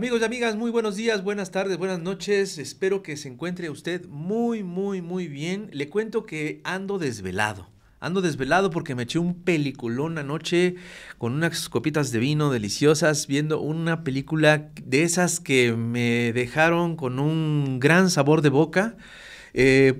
Amigos y amigas, muy buenos días, buenas tardes, buenas noches. Espero que se encuentre usted muy bien. Le cuento que ando desvelado. Ando desvelado porque me eché un peliculón anoche con unas copitas de vino deliciosas, viendo una película de esas que me dejaron con un gran sabor de boca.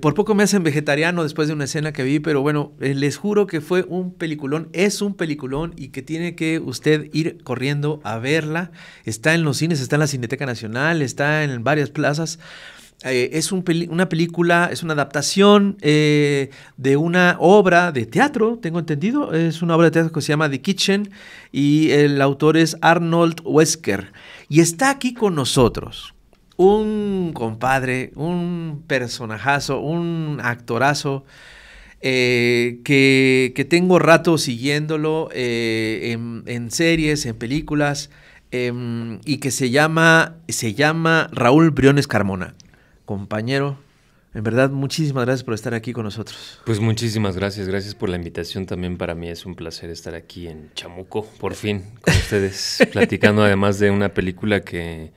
Por poco me hacen vegetariano después de una escena que vi, pero bueno, les juro que fue un peliculón, es un peliculón y que tiene que usted ir corriendo a verla. Está en los cines, está en la Cineteca Nacional, está en varias plazas. Una película, es una adaptación de una obra de teatro, tengo entendido. Es una obra de teatro que se llama The Kitchen y el autor es Arnold Wesker. Y está aquí con nosotros un compadre, un personajazo, un actorazo que tengo rato siguiéndolo en series, en películas, y que se llama Raúl Briones Carmona. Compañero, en verdad, muchísimas gracias por estar aquí con nosotros. Pues muchísimas gracias, gracias por la invitación. También para mí es un placer estar aquí en Chamuco, por fin, con ustedes, platicando además de una película que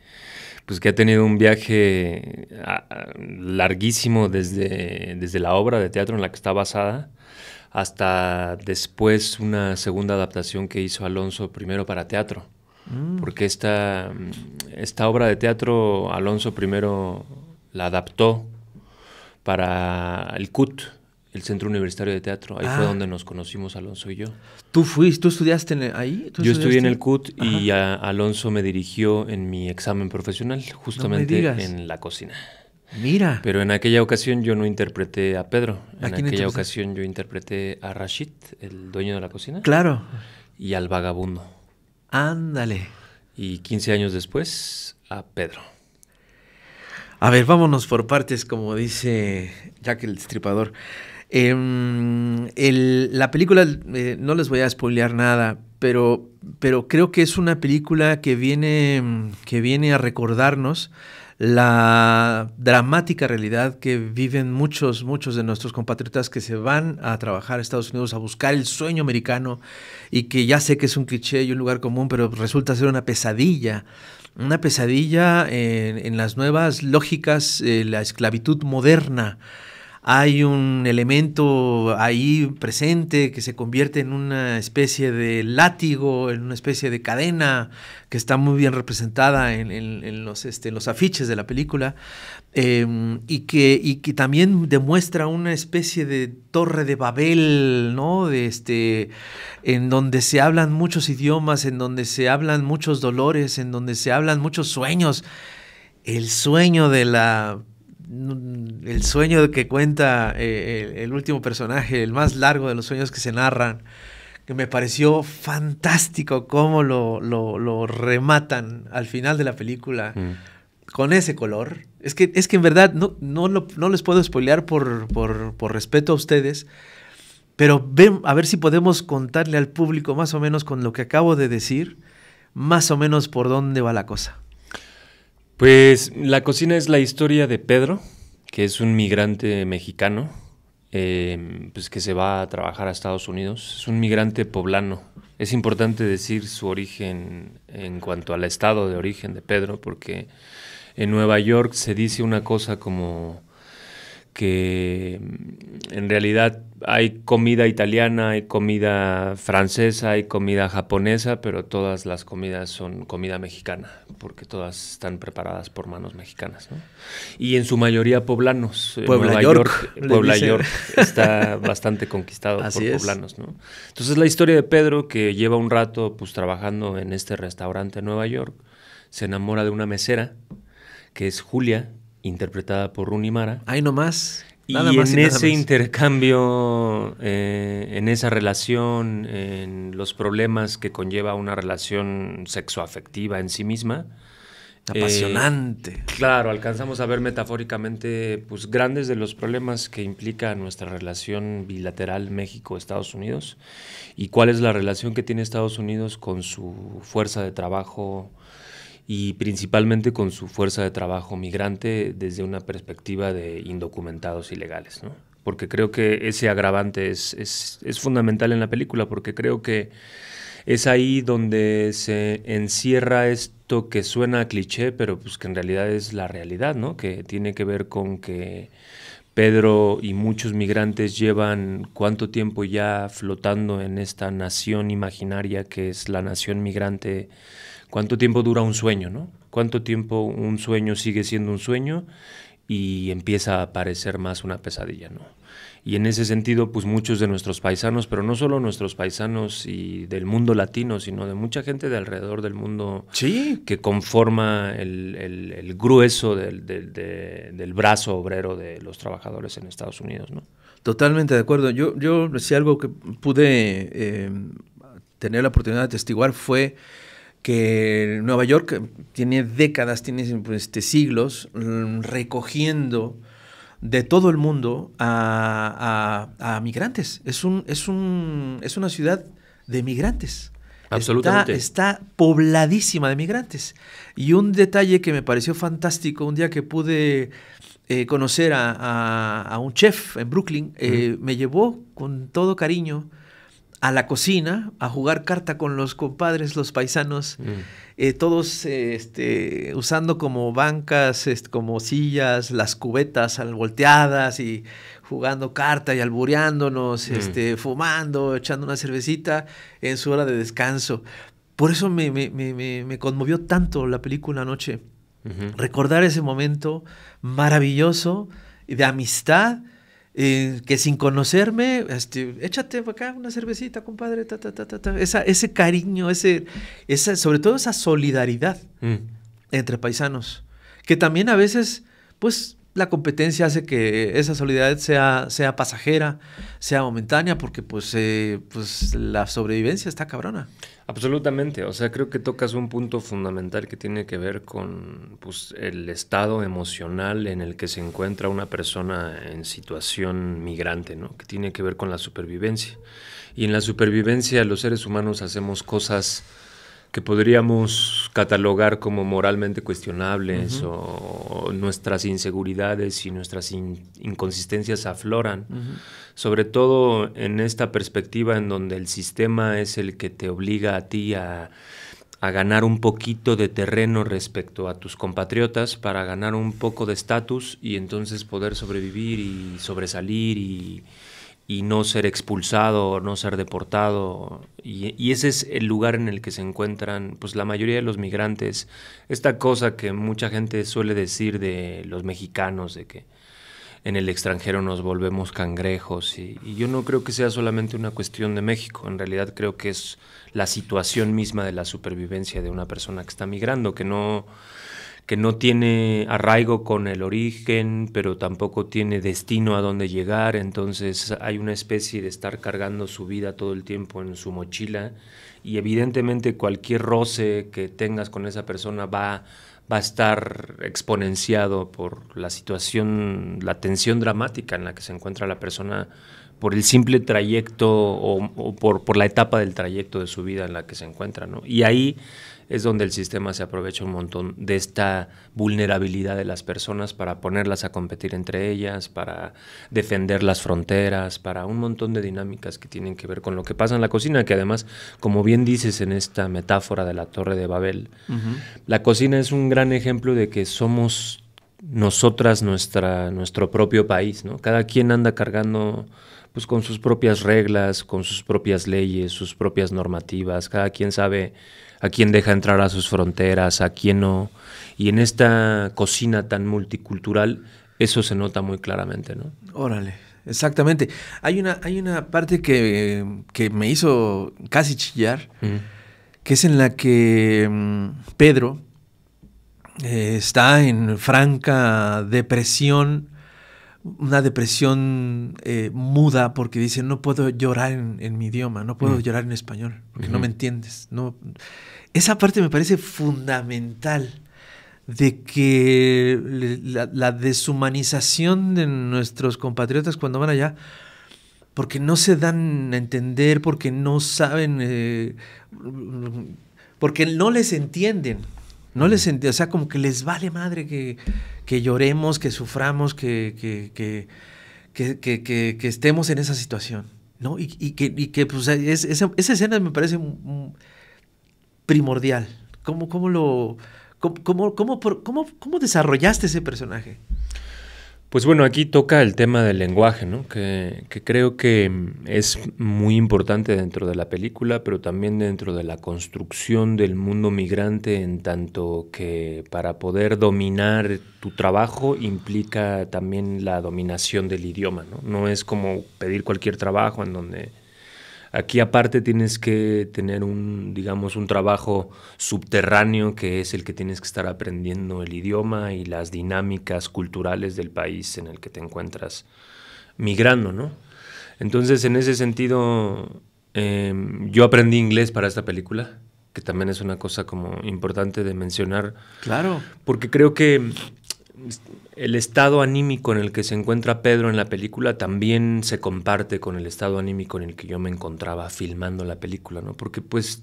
ha tenido un viaje larguísimo desde la obra de teatro en la que está basada hasta después una segunda adaptación que hizo Alonso primero para teatro. Porque esta obra de teatro Alonso primero la adaptó para el CUT, el Centro Universitario de Teatro. Ahí fue donde nos conocimos Alonso y yo. ¿Tú estudiaste ahí? Yo estudié en el CUT y Alonso me dirigió en mi examen profesional, justamente en la cocina. Mira. Pero en aquella ocasión yo no interpreté a Pedro. En aquella ocasión yo interpreté a Rashid, el dueño de la cocina. Claro. Y al vagabundo. Ándale. Y 15 años después, a Pedro. A ver, vámonos por partes, como dice Jack el Destripador. La película, no les voy a spoilear nada, pero creo que es una película que viene a recordarnos la dramática realidad que viven muchos de nuestros compatriotas que se van a trabajar a Estados Unidos a buscar el sueño americano y que ya sé que es un cliché y un lugar común, pero resulta ser una pesadilla. Una pesadilla en las nuevas lógicas, la esclavitud moderna. Hay un elemento ahí presente que se convierte en una especie de látigo, en una especie de cadena que está muy bien representada en los afiches de la película, y que también demuestra una especie de torre de Babel, ¿no? En donde se hablan muchos idiomas, en donde se hablan muchos dolores, en donde se hablan muchos sueños. El sueño que cuenta el último personaje, el más largo de los sueños que se narran, que me pareció fantástico cómo lo rematan al final de la película con ese color. Es que en verdad no les puedo spoilear por respeto a ustedes, pero ven a ver si podemos contarle al público más o menos con lo que acabo de decir, más o menos por dónde va la cosa. Pues La cocina es la historia de Pedro, que es un migrante mexicano, pues que se va a trabajar a Estados Unidos. Es un migrante poblano. Es importante decir su origen en cuanto al estado de origen de Pedro, porque en Nueva York se dice una cosa como que en realidad hay comida italiana, hay comida francesa, hay comida japonesa, pero todas las comidas son comida mexicana, porque todas están preparadas por manos mexicanas, ¿no? Y en su mayoría poblanos. Puebla York está bastante conquistado por poblanos, ¿no? Entonces la historia de Pedro, que lleva un rato pues trabajando en este restaurante en Nueva York, se enamora de una mesera, que es Julia, interpretada por Rooney Mara. Ahí nomás. Y en ese intercambio, en esa relación, en los problemas que conlleva una relación sexoafectiva en sí misma. Apasionante. Claro, alcanzamos a ver metafóricamente pues, grandes de los problemas que implica nuestra relación bilateral México-Estados Unidos y cuál es la relación que tiene Estados Unidos con su fuerza de trabajo y principalmente con su fuerza de trabajo migrante desde una perspectiva de indocumentados ilegales, ¿no? Porque creo que ese agravante es fundamental en la película, porque creo que es ahí donde se encierra esto que suena a cliché, pero pues que en realidad es la realidad, ¿no? Que tiene que ver con que Pedro y muchos migrantes llevan cuánto tiempo ya flotando en esta nación imaginaria que es la nación migrante. ¿Cuánto tiempo dura un sueño, no? ¿Cuánto tiempo un sueño sigue siendo un sueño y empieza a parecer más una pesadilla, ¿no? Y en ese sentido, pues muchos de nuestros paisanos, pero no solo nuestros paisanos y del mundo latino, sino de mucha gente de alrededor del mundo Sí, que conforma el grueso del brazo obrero de los trabajadores en Estados Unidos, ¿no? totalmente de acuerdo. Yo si algo que pude tener la oportunidad de atestiguar fue que Nueva York tiene décadas, tiene pues, siglos recogiendo de todo el mundo a migrantes. Es una ciudad de migrantes. Absolutamente. Está pobladísima de migrantes. Y un detalle que me pareció fantástico, un día que pude conocer a un chef en Brooklyn, me llevó con todo cariño a la cocina, a jugar carta con los compadres, los paisanos, todos usando como bancas, como sillas, las cubetas volteadas y jugando carta y albureándonos, fumando, echando una cervecita en su hora de descanso. Por eso me conmovió tanto la película anoche. Recordar ese momento maravilloso de amistad, que sin conocerme, échate acá una cervecita, compadre, ese cariño, sobre todo esa solidaridad entre paisanos, que también a veces, pues, la competencia hace que esa solidaridad sea pasajera, sea momentánea, porque pues la sobrevivencia está cabrona. Absolutamente, o sea, creo que tocas un punto fundamental que tiene que ver con pues, el estado emocional en el que se encuentra una persona en situación migrante, ¿no? Que tiene que ver con la supervivencia. Y en la supervivencia los seres humanos hacemos cosas que podríamos catalogar como moralmente cuestionables, o nuestras inseguridades y nuestras inconsistencias afloran, sobre todo en esta perspectiva en donde el sistema es el que te obliga a ti a ganar un poquito de terreno respecto a tus compatriotas para ganar un poco de estatus y entonces poder sobrevivir y sobresalir y no ser expulsado, no ser deportado. Y ese es el lugar en el que se encuentran pues la mayoría de los migrantes. Esta cosa que mucha gente suele decir de los mexicanos, de que en el extranjero nos volvemos cangrejos. Y yo no creo que sea solamente una cuestión de México. En realidad creo que es la situación misma de la supervivencia de una persona que está migrando, que no tiene arraigo con el origen, pero tampoco tiene destino a dónde llegar. Entonces hay una especie de estar cargando su vida todo el tiempo en su mochila, y evidentemente cualquier roce que tengas con esa persona va a estar exponenciado por la situación, la tensión dramática en la que se encuentra la persona por el simple trayecto o por la etapa del trayecto de su vida en la que se encuentra, ¿no? Y ahí es donde el sistema se aprovecha un montón de esta vulnerabilidad de las personas para ponerlas a competir entre ellas, para defender las fronteras, para un montón de dinámicas que tienen que ver con lo que pasa en la cocina, que además, como bien dices en esta metáfora de la Torre de Babel, la cocina es un gran ejemplo de que somos nosotras nuestro propio país, ¿no? Cada quien anda cargando pues con sus propias reglas, con sus propias leyes, sus propias normativas, cada quien sabe a quién deja entrar a sus fronteras, a quién no, y en esta cocina tan multicultural eso se nota muy claramente, ¿no? Órale, exactamente. Hay una parte que me hizo casi chillar, que es en la que Pedro está en franca depresión, una depresión muda, porque dice, no puedo llorar en mi idioma, no puedo llorar en español, porque no me entiendes. No. Esa parte me parece fundamental, de que la deshumanización de nuestros compatriotas cuando van allá, porque no se dan a entender, porque no saben, porque no les entienden. No les entiendo, o sea, como que les vale madre que lloremos, que suframos, que estemos en esa situación, ¿no? Y que pues esa escena me parece primordial, ¿Cómo desarrollaste ese personaje? Pues bueno, aquí toca el tema del lenguaje, ¿no? Que creo que es muy importante dentro de la película, pero también dentro de la construcción del mundo migrante, en tanto que para poder dominar tu trabajo implica también la dominación del idioma, ¿no? No es como pedir cualquier trabajo en donde... Aquí aparte tienes que tener un trabajo subterráneo, que es el que tienes que estar aprendiendo el idioma y las dinámicas culturales del país en el que te encuentras migrando, ¿no? Entonces, en ese sentido, yo aprendí inglés para esta película, que también es una cosa como importante de mencionar. Claro. Porque creo que el estado anímico en el que se encuentra Pedro en la película también se comparte con el estado anímico en el que yo me encontraba filmando la película, ¿no? Porque pues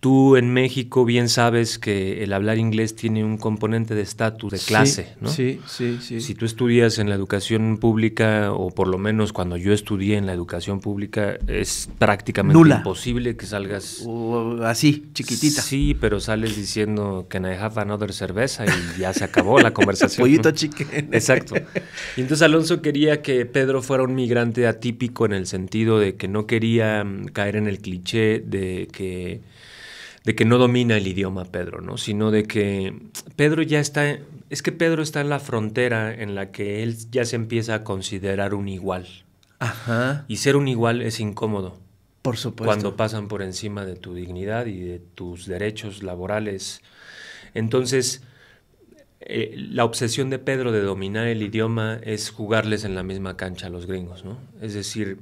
tú en México bien sabes que el hablar inglés tiene un componente de estatus, de clase, ¿no? Sí. Si tú estudias en la educación pública, o por lo menos cuando yo estudié en la educación pública, es prácticamente nula, imposible que salgas... así, chiquitita. Sí, pero sales diciendo "Can I have another cerveza?" y ya se acabó la conversación. Pollito chicken. Exacto. Y entonces Alonso quería que Pedro fuera un migrante atípico, en el sentido de que no quería caer en el cliché de que no domina el idioma Pedro, ¿no? Sino de que Pedro ya está... Es que Pedro está en la frontera en la que él ya se empieza a considerar un igual. Ajá. Y ser un igual es incómodo. Por supuesto. Cuando pasan por encima de tu dignidad y de tus derechos laborales. Entonces, la obsesión de Pedro de dominar el idioma es jugarles en la misma cancha a los gringos, ¿no? Es decir,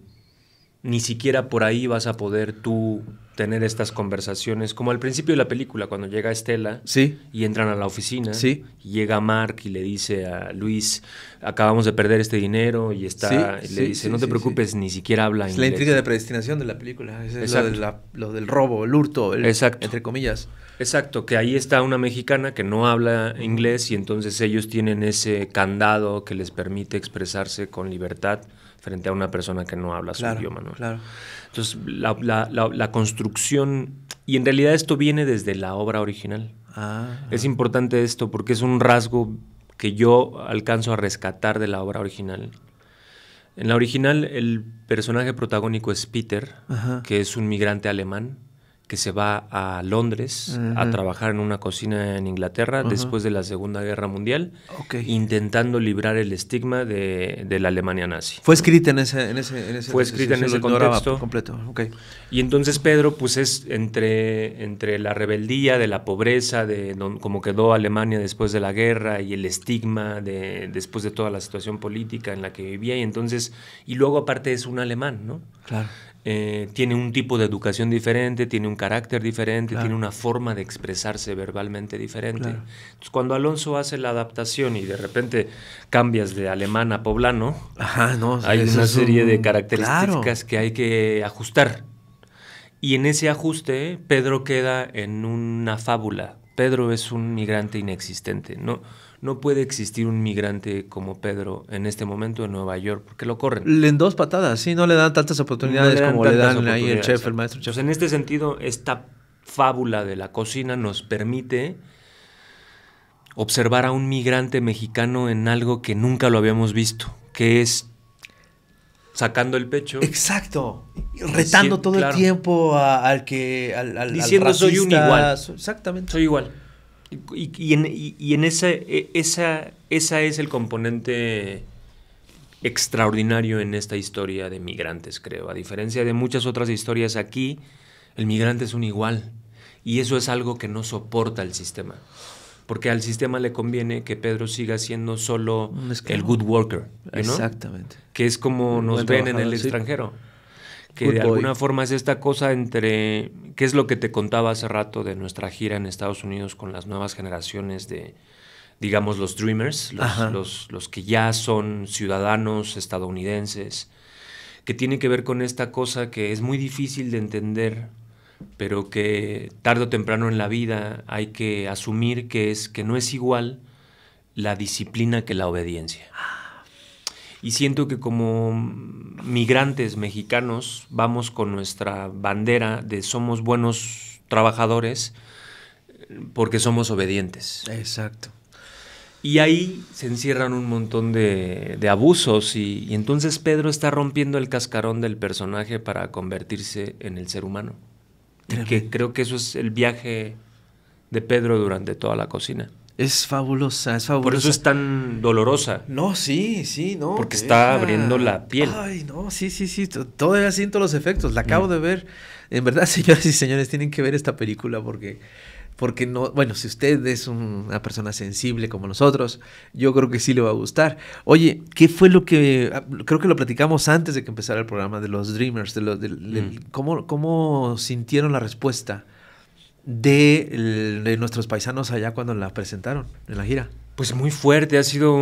ni siquiera por ahí vas a poder tú tener estas conversaciones, como al principio de la película, cuando llega Estela, sí, y entran a la oficina, sí, y llega Mark y le dice a Luis, acabamos de perder este dinero, y está, y le dice, no te preocupes, ni siquiera habla inglés. Es la intriga de predestinación de la película, es lo del robo, el hurto, entre comillas. Exacto, que ahí está una mexicana que no habla inglés, y entonces ellos tienen ese candado que les permite expresarse con libertad frente a una persona que no habla su idioma, ¿no? Claro. Entonces, la construcción, y en realidad esto viene desde la obra original. Es importante esto porque es un rasgo que yo alcanzo a rescatar de la obra original. En la original, el personaje protagónico es Peter, que es un migrante alemán que se va a Londres a trabajar en una cocina en Inglaterra después de la Segunda Guerra Mundial, intentando librar el estigma de la Alemania nazi. Fue escrita en ese contexto completo. Y entonces Pedro pues es entre la rebeldía de la pobreza, de cómo quedó Alemania después de la guerra, y el estigma después de toda la situación política en la que vivía, y luego aparte es un alemán, ¿no? Claro. Tiene un tipo de educación diferente, tiene un carácter diferente, tiene una forma de expresarse verbalmente diferente. Claro. Entonces, cuando Alonso hace la adaptación y de repente cambias de alemán a poblano, hay una serie de características que hay que ajustar. Y en ese ajuste, Pedro queda en una fábula. Pedro es un migrante inexistente. No puede existir un migrante como Pedro en este momento en Nueva York, porque lo corren. En dos patadas, sí, no le dan tantas oportunidades como le dan ahí el chef, el maestro chef. Entonces, en este sentido, esta fábula de la cocina nos permite observar a un migrante mexicano en algo que nunca lo habíamos visto, que es sacando el pecho. Exacto. Retando todo el tiempo al diciendo al racista, soy un igual. Exactamente. Soy igual. Y en esa es el componente extraordinario en esta historia de migrantes, creo. A diferencia de muchas otras historias, aquí el migrante es un igual. Y eso es algo que no soporta el sistema. Porque al sistema le conviene que Pedro siga siendo solo el good worker, ¿no? Exactamente. Que es como nos ven en el extranjero. Que de alguna forma es esta cosa entre... ¿Qué es lo que te contaba hace rato de nuestra gira en Estados Unidos con las nuevas generaciones de, digamos, los dreamers, los que ya son ciudadanos estadounidenses, que tiene que ver con esta cosa que es muy difícil de entender, pero que tarde o temprano en la vida hay que asumir que no es igual la disciplina que la obediencia. Y siento que como migrantes mexicanos vamos con nuestra bandera de somos buenos trabajadores, porque somos obedientes. Exacto. Y ahí se encierran un montón de abusos y entonces Pedro está rompiendo el cascarón del personaje para convertirse en el ser humano. Y que creo que eso es el viaje de Pedro durante toda la cocina. Es fabulosa, es fabulosa. Por eso es tan dolorosa. No, sí, no. Porque está abriendo la piel. Ay, no, sí. Todavía siento los efectos. La acabo de ver. En verdad, señoras y señores, tienen que ver esta película porque no, bueno, si usted es una persona sensible como nosotros, yo creo que sí le va a gustar. Oye, ¿qué fue lo que, creo que lo platicamos antes de que empezara el programa de los Dreamers, cómo sintieron la respuesta de nuestros paisanos allá cuando la presentaron en la gira? Pues muy fuerte, ha sido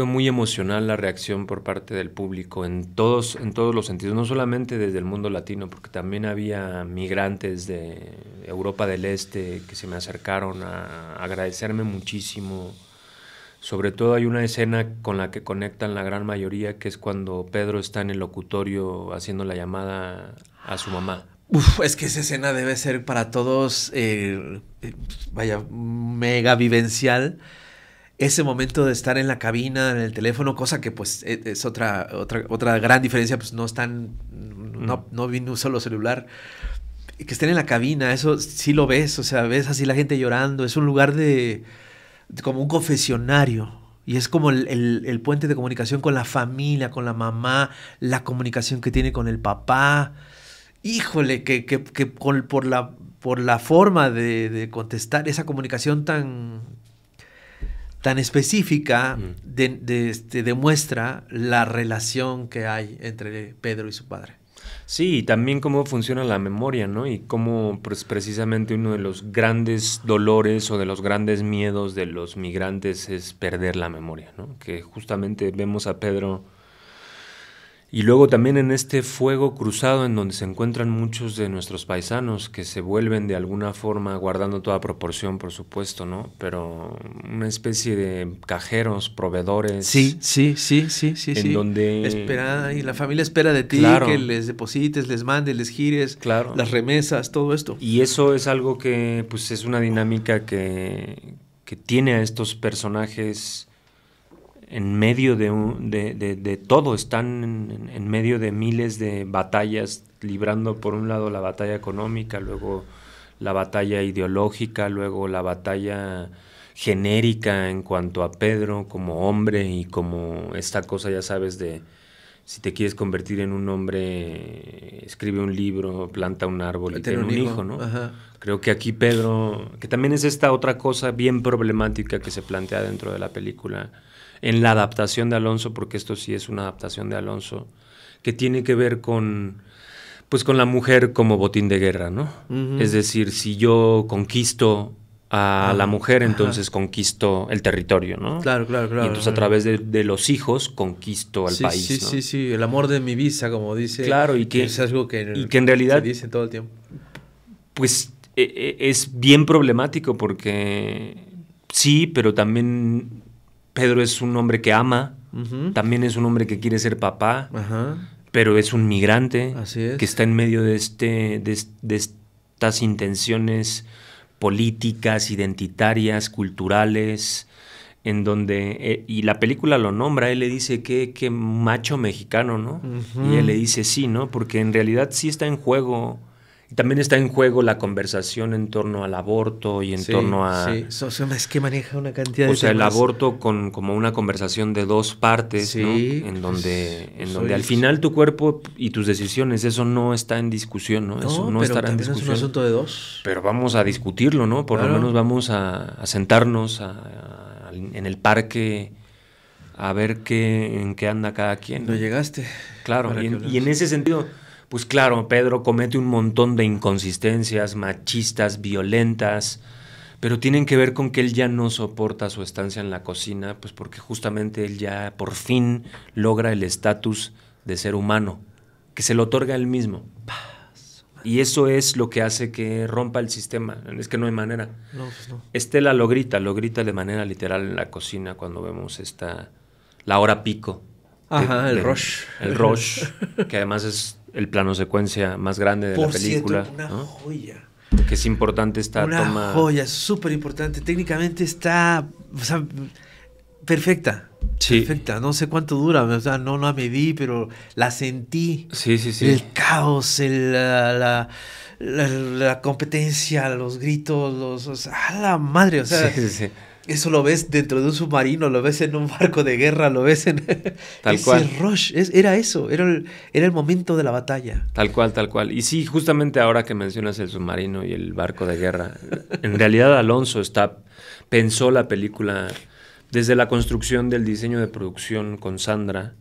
muy emocional la reacción por parte del público en todos los sentidos, no solamente desde el mundo latino, porque también había migrantes de Europa del Este que se me acercaron a agradecerme muchísimo. Sobre todo hay una escena con la que conectan la gran mayoría, que es cuando Pedro está en el locutorio haciendo la llamada a su mamá. Es que esa escena debe ser para todos, mega vivencial. Ese momento de estar en la cabina, en el teléfono, cosa que pues es otra gran diferencia, pues no están, no vino un solo celular. Que estén en la cabina, eso sí lo ves, o sea, ves así la gente llorando, es un lugar como un confesionario. Y es como el puente de comunicación con la familia, con la mamá, la comunicación que tiene con el papá. Híjole, por la forma de contestar esa comunicación tan específica, demuestra la relación que hay entre Pedro y su padre. Sí, y también cómo funciona la memoria, ¿no? Y cómo pues, precisamente uno de los grandes dolores o de los grandes miedos de los migrantes es perder la memoria, ¿no? Que justamente vemos a Pedro. Y luego también en este fuego cruzado en donde se encuentran muchos de nuestros paisanos que se vuelven de alguna forma, guardando toda proporción por supuesto, ¿no? Pero una especie de cajeros, proveedores. Sí. En donde... Espera, y la familia espera de ti, claro, que les deposites, les mandes, les gires, claro, las remesas, todo esto. Y eso es algo que pues es una dinámica que tiene a estos personajes en medio de todo, están en medio de miles de batallas, librando por un lado la batalla económica, luego la batalla ideológica, luego la batalla genérica en cuanto a Pedro como hombre y como esta cosa, ya sabes, de si te quieres convertir en un hombre, escribe un libro, planta un árbol y ten un hijo, ¿no? Ajá. Creo que aquí Pedro, que también es esta otra cosa bien problemática que se plantea dentro de la película, en la adaptación de Alonso, porque esto sí es una adaptación de Alonso, que tiene que ver con la mujer como botín de guerra, ¿no? Uh-huh. Es decir, si yo conquisto a la mujer, entonces conquisto el territorio, ¿no? Claro. Y entonces a través de los hijos conquisto al país, ¿no? Sí, el amor de mi visa, como dice. Claro, y que es algo que en realidad se dice todo el tiempo. Pues es bien problemático porque sí, pero también Pedro es un hombre que ama, uh-huh, también es un hombre que quiere ser papá, uh-huh, pero es un migrante que está en medio de estas intenciones políticas, identitarias, culturales, en donde, y la película lo nombra, él le dice que macho mexicano, ¿no? Uh-huh. Y él le dice sí, ¿no? Porque en realidad sí está en juego. También está en juego la conversación en torno al aborto y en torno a... Sí, es que maneja una cantidad de temas. El temas. aborto como una conversación de dos partes, ¿no? En donde al final tu cuerpo y tus decisiones, eso no está en discusión, ¿no? Eso no estará en discusión. Es un asunto de dos. Pero vamos a discutirlo, ¿no? Por lo menos vamos a sentarnos en el parque a ver en qué anda cada quien, ¿no? No llegaste. Claro, y en ese sentido... Pues claro, Pedro comete un montón de inconsistencias machistas, violentas, pero tienen que ver con que él ya no soporta su estancia en la cocina, pues porque justamente él ya por fin logra el estatus de ser humano, que se lo otorga él mismo. Y eso es lo que hace que rompa el sistema, es que no hay manera. No, pues no. Estela lo grita de manera literal en la cocina cuando vemos la hora pico. Ajá, el rush. El rush, que además es el plano secuencia más grande de la película. Por cierto, una joya. que es importante esta una toma. joya, súper importante. Técnicamente está, o sea, perfecta. Sí. Perfecta. No sé cuánto dura, o sea, no la medí, pero la sentí. Sí, sí, sí. El caos, la competencia, los gritos, o sea, ¡a la madre! O sea, Sí, sí, sí. eso lo ves dentro de un submarino, lo ves en un barco de guerra, lo ves en Tal ese cual. rush. Era eso, era el momento de la batalla. Tal cual, tal cual. Y sí, justamente ahora que mencionas el submarino y el barco de guerra, en realidad Alonso pensó la película desde la construcción del diseño de producción con Sandra.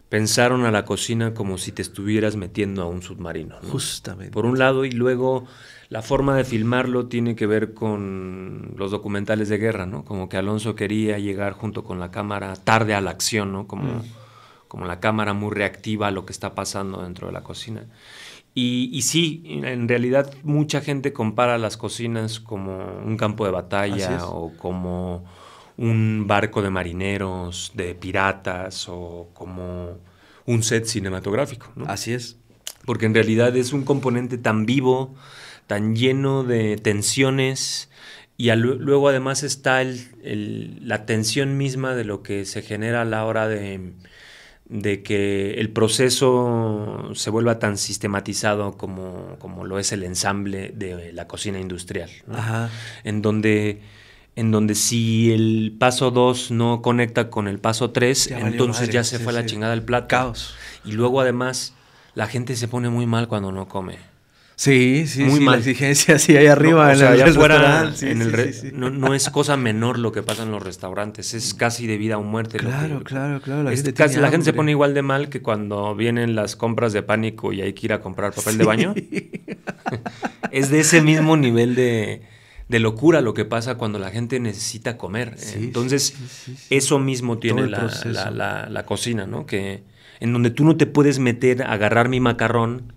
Pensaron a la cocina como si te estuvieras metiendo a un submarino, ¿no? Justamente. Por un lado, y luego la forma de filmarlo tiene que ver con los documentales de guerra, ¿no? Como que Alonso quería llegar junto con la cámara tarde a la acción, ¿no? Como la cámara muy reactiva a lo que está pasando dentro de la cocina. Y sí, en realidad mucha gente compara las cocinas como un campo de batalla o como un barco de marineros, de piratas o como un set cinematográfico, ¿no? Así es. Porque en realidad es un componente tan vivo, tan lleno de tensiones y luego además está la tensión misma de lo que se genera a la hora de que el proceso se vuelva tan sistematizado como lo es el ensamble de la cocina industrial, ¿no? Ajá. En donde si el paso 2 no conecta con el paso 3, entonces ya se fue a la chingada el plato. Caos. Y luego además la gente se pone muy mal cuando no come. Sí, muy mal. La exigencia sí ahí arriba no, en sea, el restaurante. Sí. No es cosa menor lo que pasa en los restaurantes, es casi de vida o muerte. Claro. La gente se pone igual de mal que cuando vienen las compras de pánico y hay que ir a comprar papel de baño. Es de ese mismo nivel de locura lo que pasa cuando la gente necesita comer. Entonces, eso mismo tiene la cocina, ¿no? Que en donde tú no te puedes meter a agarrar mi macarrón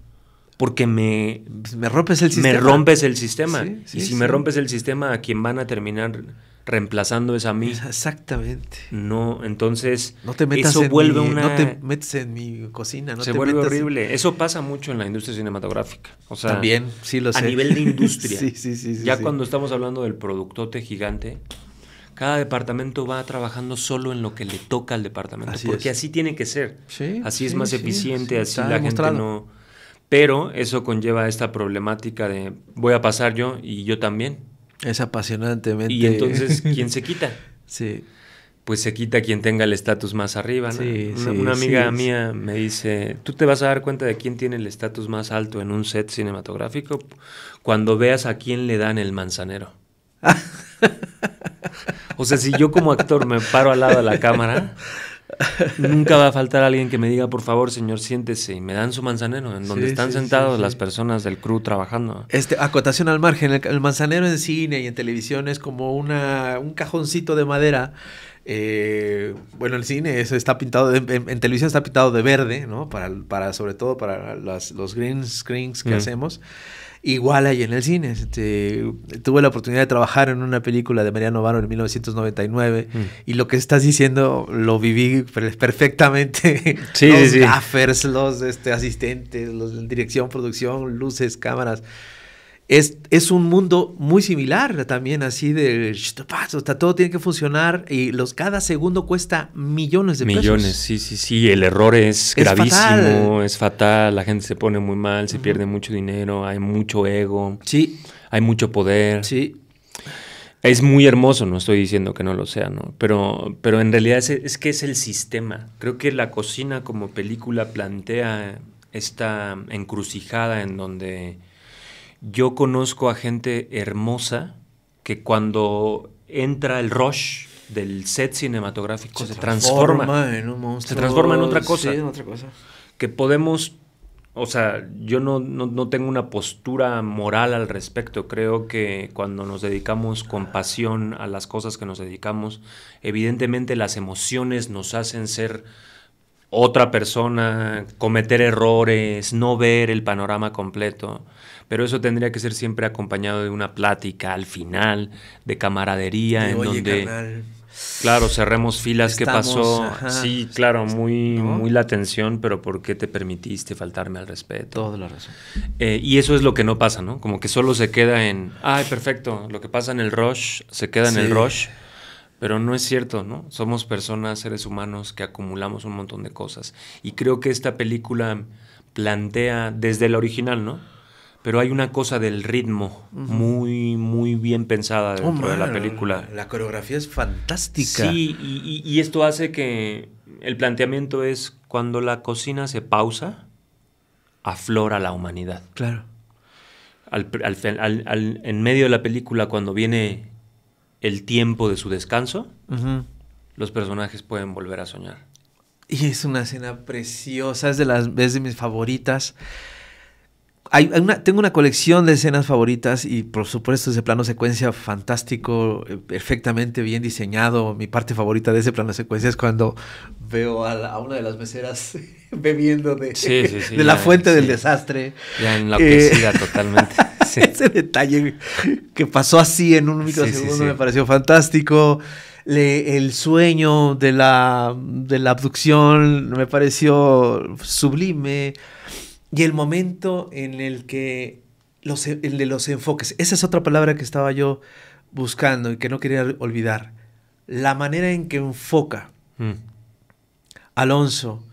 porque me rompes el sistema. Me rompes el sistema. Sí, y si me rompes el sistema, a quien van a terminar reemplazando es a mí. Exactamente. No, entonces no te metas eso vuelve no te metes en mi cocina. Se vuelve horrible. Eso pasa mucho en la industria cinematográfica. O sea, también, sí lo sé. A nivel de industria. sí. Ya cuando estamos hablando del productote gigante, cada departamento va trabajando solo en lo que le toca al departamento. Porque así tiene que ser. Así es más eficiente, así la gente no... Pero eso conlleva esta problemática de voy a pasar yo y yo también. Es apasionantemente. Y entonces, ¿quién se quita? Sí. Pues se quita quien tenga el estatus más arriba, ¿no? Una amiga mía me dice, ¿tú te vas a dar cuenta de quién tiene el estatus más alto en un set cinematográfico? Cuando veas a quién le dan el manzanero. O sea, si yo como actor me paro al lado de la cámara, nunca va a faltar alguien que me diga, por favor, señor, siéntese, y me dan su manzanero, en donde están sentados las personas del crew trabajando. Acotación al margen, el manzanero en cine y en televisión es como un cajoncito de madera. Bueno, el cine está pintado, en televisión está pintado de verde, ¿no? Sobre todo para los green screens que hacemos. Igual ahí en el cine. Tuve la oportunidad de trabajar en una película de Mariano Varo en 1999 y lo que estás diciendo lo viví perfectamente. Los gaffers, los asistentes, los de dirección, producción, luces, cámaras. Es un mundo muy similar también, así de todo tiene que funcionar y cada segundo cuesta millones de pesos. Millones, sí. El error es gravísimo, es fatal, la gente se pone muy mal, se pierde mucho dinero, hay mucho ego, hay mucho poder. Sí. Es muy hermoso, no estoy diciendo que no lo sea, ¿no? Pero en realidad es que es el sistema. Creo que la cocina como película plantea esta encrucijada en donde yo conozco a gente hermosa que cuando entra el rush del set cinematográfico se transforma en un monstruo. Se transforma en otra cosa. Sí, en otra cosa. Que podemos, o sea, yo no tengo una postura moral al respecto. Creo que cuando nos dedicamos con pasión a las cosas que nos dedicamos, evidentemente las emociones nos hacen ser otra persona, cometer errores, no ver el panorama completo. Pero eso tendría que ser siempre acompañado de una plática al final, de camaradería, Oye, carnal, Claro, cerremos filas, ¿qué pasó? Ajá, Sí, claro, muy, ¿no? muy la tensión, pero ¿por qué te permitiste faltarme al respeto? Toda la razón. Y eso es lo que no pasa, ¿no? Como que solo se queda en, ay, perfecto, lo que pasa en el rush, se queda en el rush, pero no es cierto, ¿no? Somos personas, seres humanos que acumulamos un montón de cosas. Y creo que esta película plantea, desde la original, ¿no? Pero hay una cosa del ritmo muy, muy bien pensada dentro de la película. La coreografía es fantástica. Sí, y esto hace que el planteamiento es cuando la cocina se pausa, aflora la humanidad. Claro. En medio de la película, cuando viene el tiempo de su descanso, los personajes pueden volver a soñar. Y es una escena preciosa, es de mis favoritas. Tengo una colección de escenas favoritas y por supuesto ese plano secuencia fantástico, perfectamente bien diseñado. Mi parte favorita de ese plano secuencia es cuando veo a una de las meseras bebiendo de la fuente del desastre. Ya enloquecida totalmente. Sí. Ese detalle que pasó así en un microsegundo me pareció fantástico. El sueño de la abducción me pareció sublime. Y el momento en el que el de los enfoques, esa es otra palabra que estaba yo buscando y que no quería olvidar. La manera en que enfoca Alonso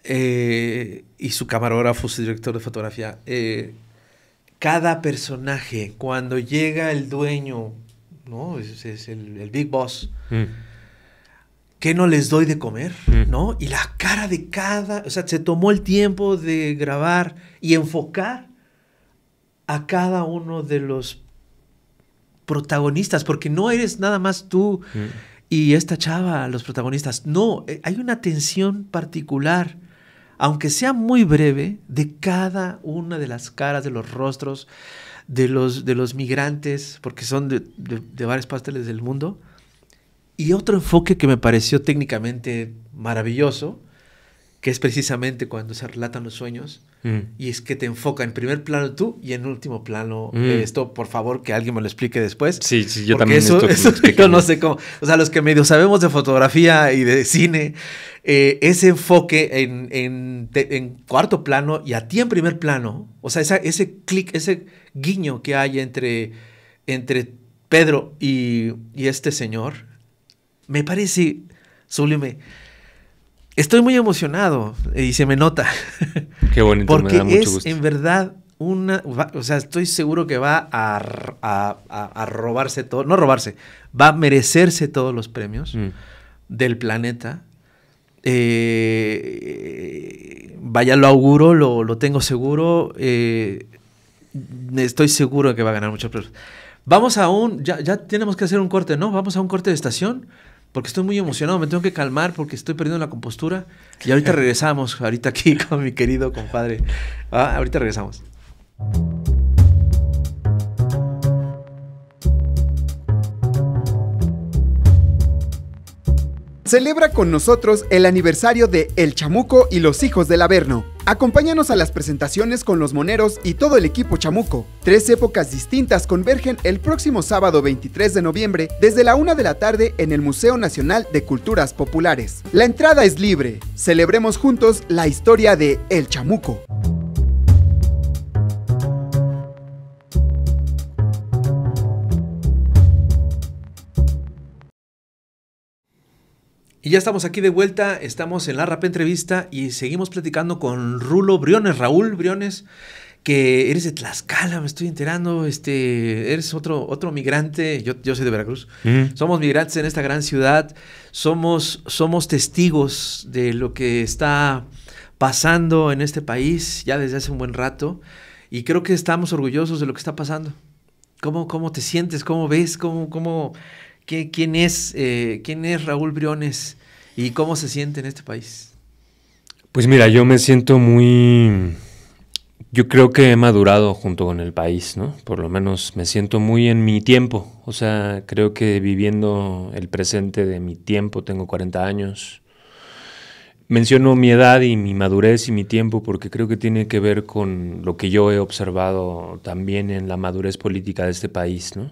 y su camarógrafo, su director de fotografía, cada personaje, cuando llega el dueño, ¿no? Es el Big Boss. ¿Qué no les doy de comer? ¿No? Y la cara de o sea, se tomó el tiempo de grabar y enfocar a cada uno de los protagonistas, porque no eres nada más tú y esta chava, los protagonistas. No, hay una tensión particular, aunque sea muy breve, de cada una de las caras, de los rostros, de los migrantes, porque son de varias partes del mundo. Y otro enfoque que me pareció técnicamente maravilloso, que es precisamente cuando se relatan los sueños, y es que te enfoca en primer plano tú y en último plano esto, por favor, que alguien me lo explique después. Sí, yo también eso yo no sé cómo. O sea, los que medio sabemos de fotografía y de cine, ese enfoque en cuarto plano y a ti en primer plano, o sea, ese clic, ese guiño que hay entre Pedro y este señor, me parece sublime. Estoy muy emocionado y se me nota. Qué bonito, porque me da mucho gusto. En verdad o sea, estoy seguro que va a robarse todo, no robarse, va a merecerse todos los premios del planeta. Vaya, lo auguro, lo tengo seguro. Estoy seguro de que va a ganar muchos premios. Vamos ya tenemos que hacer un corte, ¿no? Vamos a un corte de estación, porque estoy muy emocionado, me tengo que calmar porque estoy perdiendo la compostura. Y ahorita regresamos, ahorita aquí con mi querido compadre. Ahorita regresamos. Celebra con nosotros el aniversario de El Chamuco y los Hijos del Averno. Acompáñanos a las presentaciones con los moneros y todo el equipo Chamuco. 3 épocas distintas convergen el próximo sábado 23 de noviembre desde la 1 de la tarde en el Museo Nacional de Culturas Populares. La entrada es libre. Celebremos juntos la historia de El Chamuco. Y ya estamos aquí de vuelta, estamos en la Rap Entrevista y seguimos platicando con Rulo Briones, Raúl Briones, que eres de Tlaxcala, me estoy enterando, eres otro migrante, yo soy de Veracruz, somos migrantes en esta gran ciudad, somos testigos de lo que está pasando en este país ya desde hace un buen rato y creo que estamos orgullosos de lo que está pasando. ¿Cómo te sientes? ¿Cómo ves? ¿Quién es Raúl Briones y cómo se siente en este país? Pues mira, yo me siento yo creo que he madurado junto con el país, ¿no? Por lo menos me siento muy en mi tiempo. O sea, creo que viviendo el presente de mi tiempo, tengo 40 años. Menciono mi edad y mi madurez y mi tiempo porque creo que tiene que ver con lo que yo he observado también en la madurez política de este país, ¿no?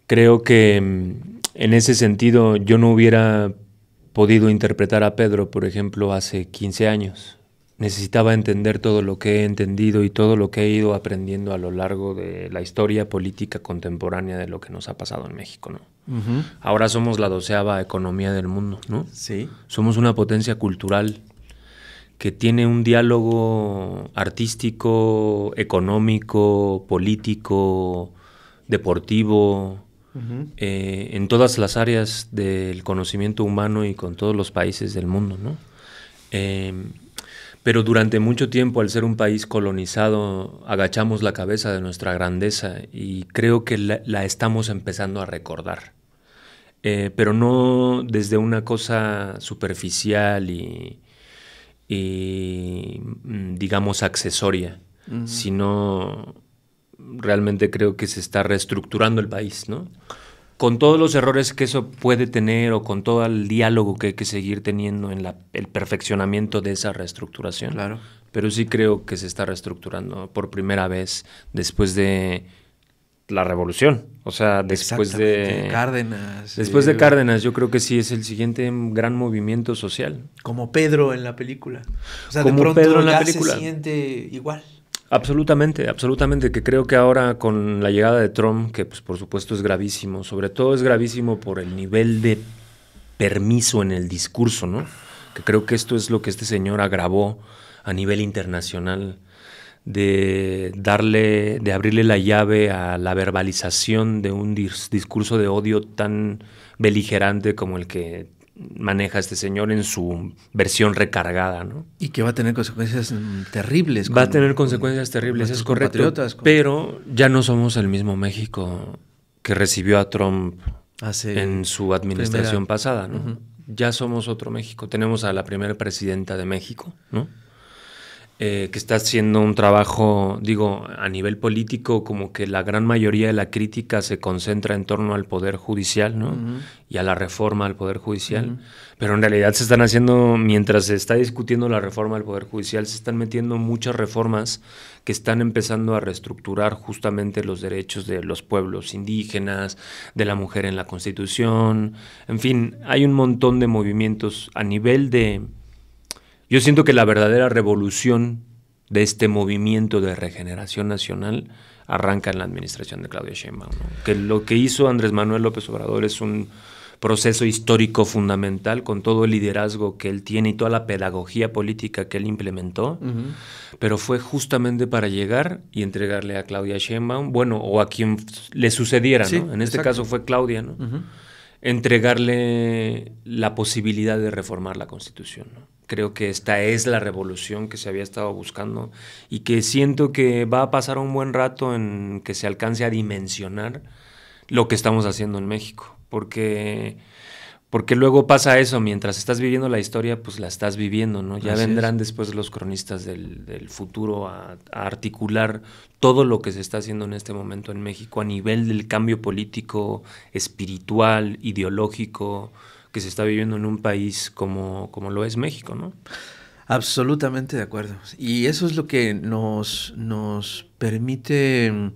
Creo que en ese sentido yo no hubiera podido interpretar a Pedro, por ejemplo, hace 15 años. Necesitaba entender todo lo que he entendido y todo lo que he ido aprendiendo a lo largo de la historia política contemporánea de lo que nos ha pasado en México, ¿no? Uh-huh. Ahora somos la 12ª economía del mundo, ¿no? Sí. Somos una potencia cultural que tiene un diálogo artístico, económico, político, deportivo, en todas las áreas del conocimiento humano y con todos los países del mundo, ¿no? Pero durante mucho tiempo, al ser un país colonizado, agachamos la cabeza de nuestra grandeza y creo que la estamos empezando a recordar. Pero no desde una cosa superficial y digamos, accesoria, sino realmente creo que se está reestructurando el país, ¿no? Con todos los errores que eso puede tener o con todo el diálogo que hay que seguir teniendo en el perfeccionamiento de esa reestructuración. Claro. Pero sí creo que se está reestructurando por primera vez después de la revolución. O sea, después de Cárdenas. Después de Cárdenas, yo creo que sí es el siguiente gran movimiento social. Como Pedro en la película. O sea, como de pronto Pedro en la ya película. Se siente igual. Absolutamente, absolutamente, que creo que ahora con la llegada de Trump, que pues por supuesto es gravísimo, sobre todo es gravísimo por el nivel de permiso en el discurso, ¿no? Que creo que esto es lo que este señor agravó a nivel internacional, de abrirle la llave a la verbalización de un discurso de odio tan beligerante como el que maneja este señor en su versión recargada, ¿no? Y que va a tener consecuencias terribles. Va a tener consecuencias terribles, es correcto. Pero ya no somos el mismo México que recibió a Trump en su administración pasada, ¿no? Uh-huh. Ya somos otro México. Tenemos a la primera presidenta de México, ¿no? Que está haciendo un trabajo, digo, a nivel político, como que la gran mayoría de la crítica se concentra en torno al Poder Judicial, ¿no? Uh-huh. Y a la reforma al Poder Judicial. Uh-huh. Pero en realidad se están haciendo, mientras se está discutiendo la reforma al Poder Judicial, se están metiendo muchas reformas que están empezando a reestructurar justamente los derechos de los pueblos indígenas, de la mujer en la Constitución. En fin, hay un montón de movimientos a nivel de... Yo siento que la verdadera revolución de este movimiento de regeneración nacional arranca en la administración de Claudia Sheinbaum, ¿no? Que lo que hizo Andrés Manuel López Obrador es un proceso histórico fundamental con todo el liderazgo que él tiene y toda la pedagogía política que él implementó, pero fue justamente para llegar y entregarle a Claudia Sheinbaum, bueno, o a quien le sucediera, sí, ¿no? En este caso fue Claudia, ¿no? Entregarle la posibilidad de reformar la Constitución, ¿no? Creo que esta es la revolución que se había estado buscando y que siento que va a pasar un buen rato en que se alcance a dimensionar lo que estamos haciendo en México, porque luego pasa eso, mientras estás viviendo la historia, pues la estás viviendo, ¿no? Ya vendrán después los cronistas del futuro a articular todo lo que se está haciendo en este momento en México a nivel del cambio político, espiritual, ideológico, que se está viviendo en un país como lo es México, ¿no? Absolutamente de acuerdo. Y eso es lo que nos permite